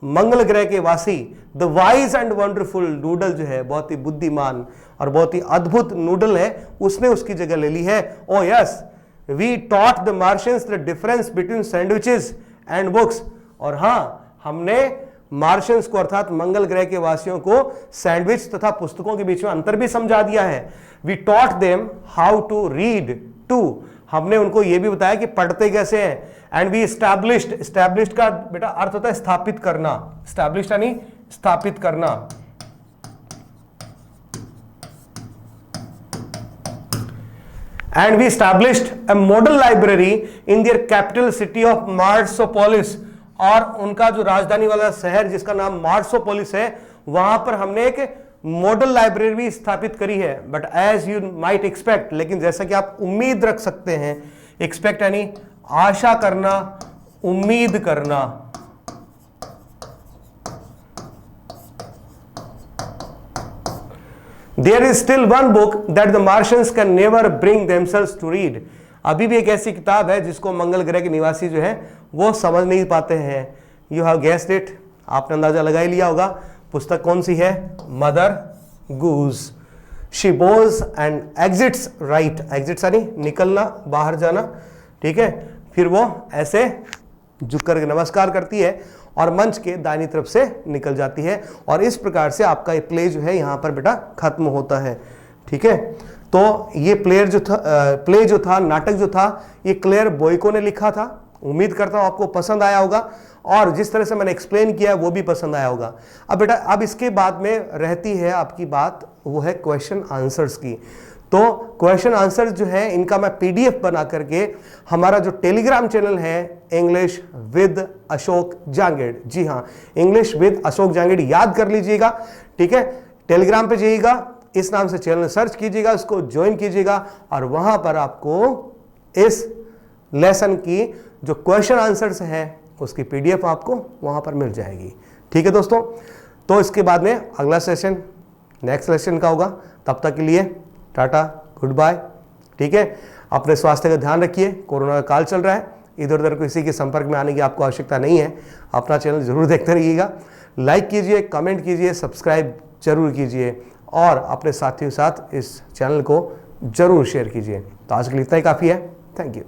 मंगल ग्रह के वासी the wise and wonderful noodle जो है, बहुत ही बुद्धिमान और बहुत ही अद्भुत नूडल है, उसने उसकी जगह ले ली है। Oh yes, we taught the Martians the difference between sandwiches and books. और हाँ, हमने मार्शियंस को अर्थात मंगल ग्रह के वासियों को सैंडविच तथा पुस्तकों के बीच में अंतर भी समझा दिया है। We taught them how to read too, हमने उनको यह भी बताया कि पढ़ते कैसे हैं। एंड वी एस्टैब्लिश्ड का बेटा अर्थ होता है स्थापित करना, एस्टैब्लिश्ड यानी स्थापित करना। And we established a model library in their capital city of Marsopolis, और उनका जो राजधानी वाला शहर जिसका नाम मार्सोपोलिस है, वहां पर हमने एक मॉडल लाइब्रेरी भी स्थापित करी है। But as you might expect, लेकिन जैसा कि आप उम्मीद रख सकते हैं, एक्सपेक्ट यानी आशा करना, उम्मीद करना। There is still one book that the Martians can never bring themselves to read. अभी भी एक ऐसी किताब है जिसको मंगल ग्रह के निवासी जो है वो समझ नहीं पाते हैं। यू हैव गेस्ड इट, आपने अंदाजा लगा ही लिया होगा। पुस्तक कौन सी है? Mother goose. She Bhoj and exits right, exits यानी निकलना, बाहर जाना, ठीक है। फिर वो ऐसे झुक कर नमस्कार करती है और मंच के दाहिनी तरफ से निकल जाती है, और इस प्रकार से आपका ये प्ले जो है यहां पर बेटा खत्म होता है, ठीक है। तो ये प्ले जो था, नाटक जो था, ये क्लेयर बोयको ने लिखा था। उम्मीद करता हूं आपको पसंद आया होगा, और जिस तरह से मैंने एक्सप्लेन किया है वो भी पसंद आया होगा। अब बेटा अब इसके बाद में रहती है आपकी बात, वो है क्वेश्चन आंसर्स की। तो क्वेश्चन आंसर जो है इनका मैं पीडीएफ बना करके हमारा जो टेलीग्राम चैनल है इंग्लिश विद अशोक जांगेड़, जी हाँ, इंग्लिश विद अशोक जांगेड़ याद कर लीजिएगा, ठीक है। टेलीग्राम पे जाइएगा, इस नाम से चैनल सर्च कीजिएगा, उसको ज्वाइन कीजिएगा, और वहां पर आपको इस लेसन की जो क्वेश्चन आंसर्स है उसकी पीडीएफ आपको वहां पर मिल जाएगी, ठीक है दोस्तों। तो इसके बाद में अगला सेशन नेक्स्ट लेसन का होगा। तब तक के लिए टाटा, गुड बाय, ठीक है। अपने स्वास्थ्य का ध्यान रखिए, कोरोना का काल चल रहा है, इधर उधर किसी के संपर्क में आने की आपको आवश्यकता नहीं है। अपना चैनल जरूर देखते रहिएगा, लाइक कीजिए, कमेंट कीजिए, सब्सक्राइब जरूर कीजिए, और अपने साथियों के साथ इस चैनल को जरूर शेयर कीजिए। तो आज के लिए इतना ही काफ़ी है। Thank you.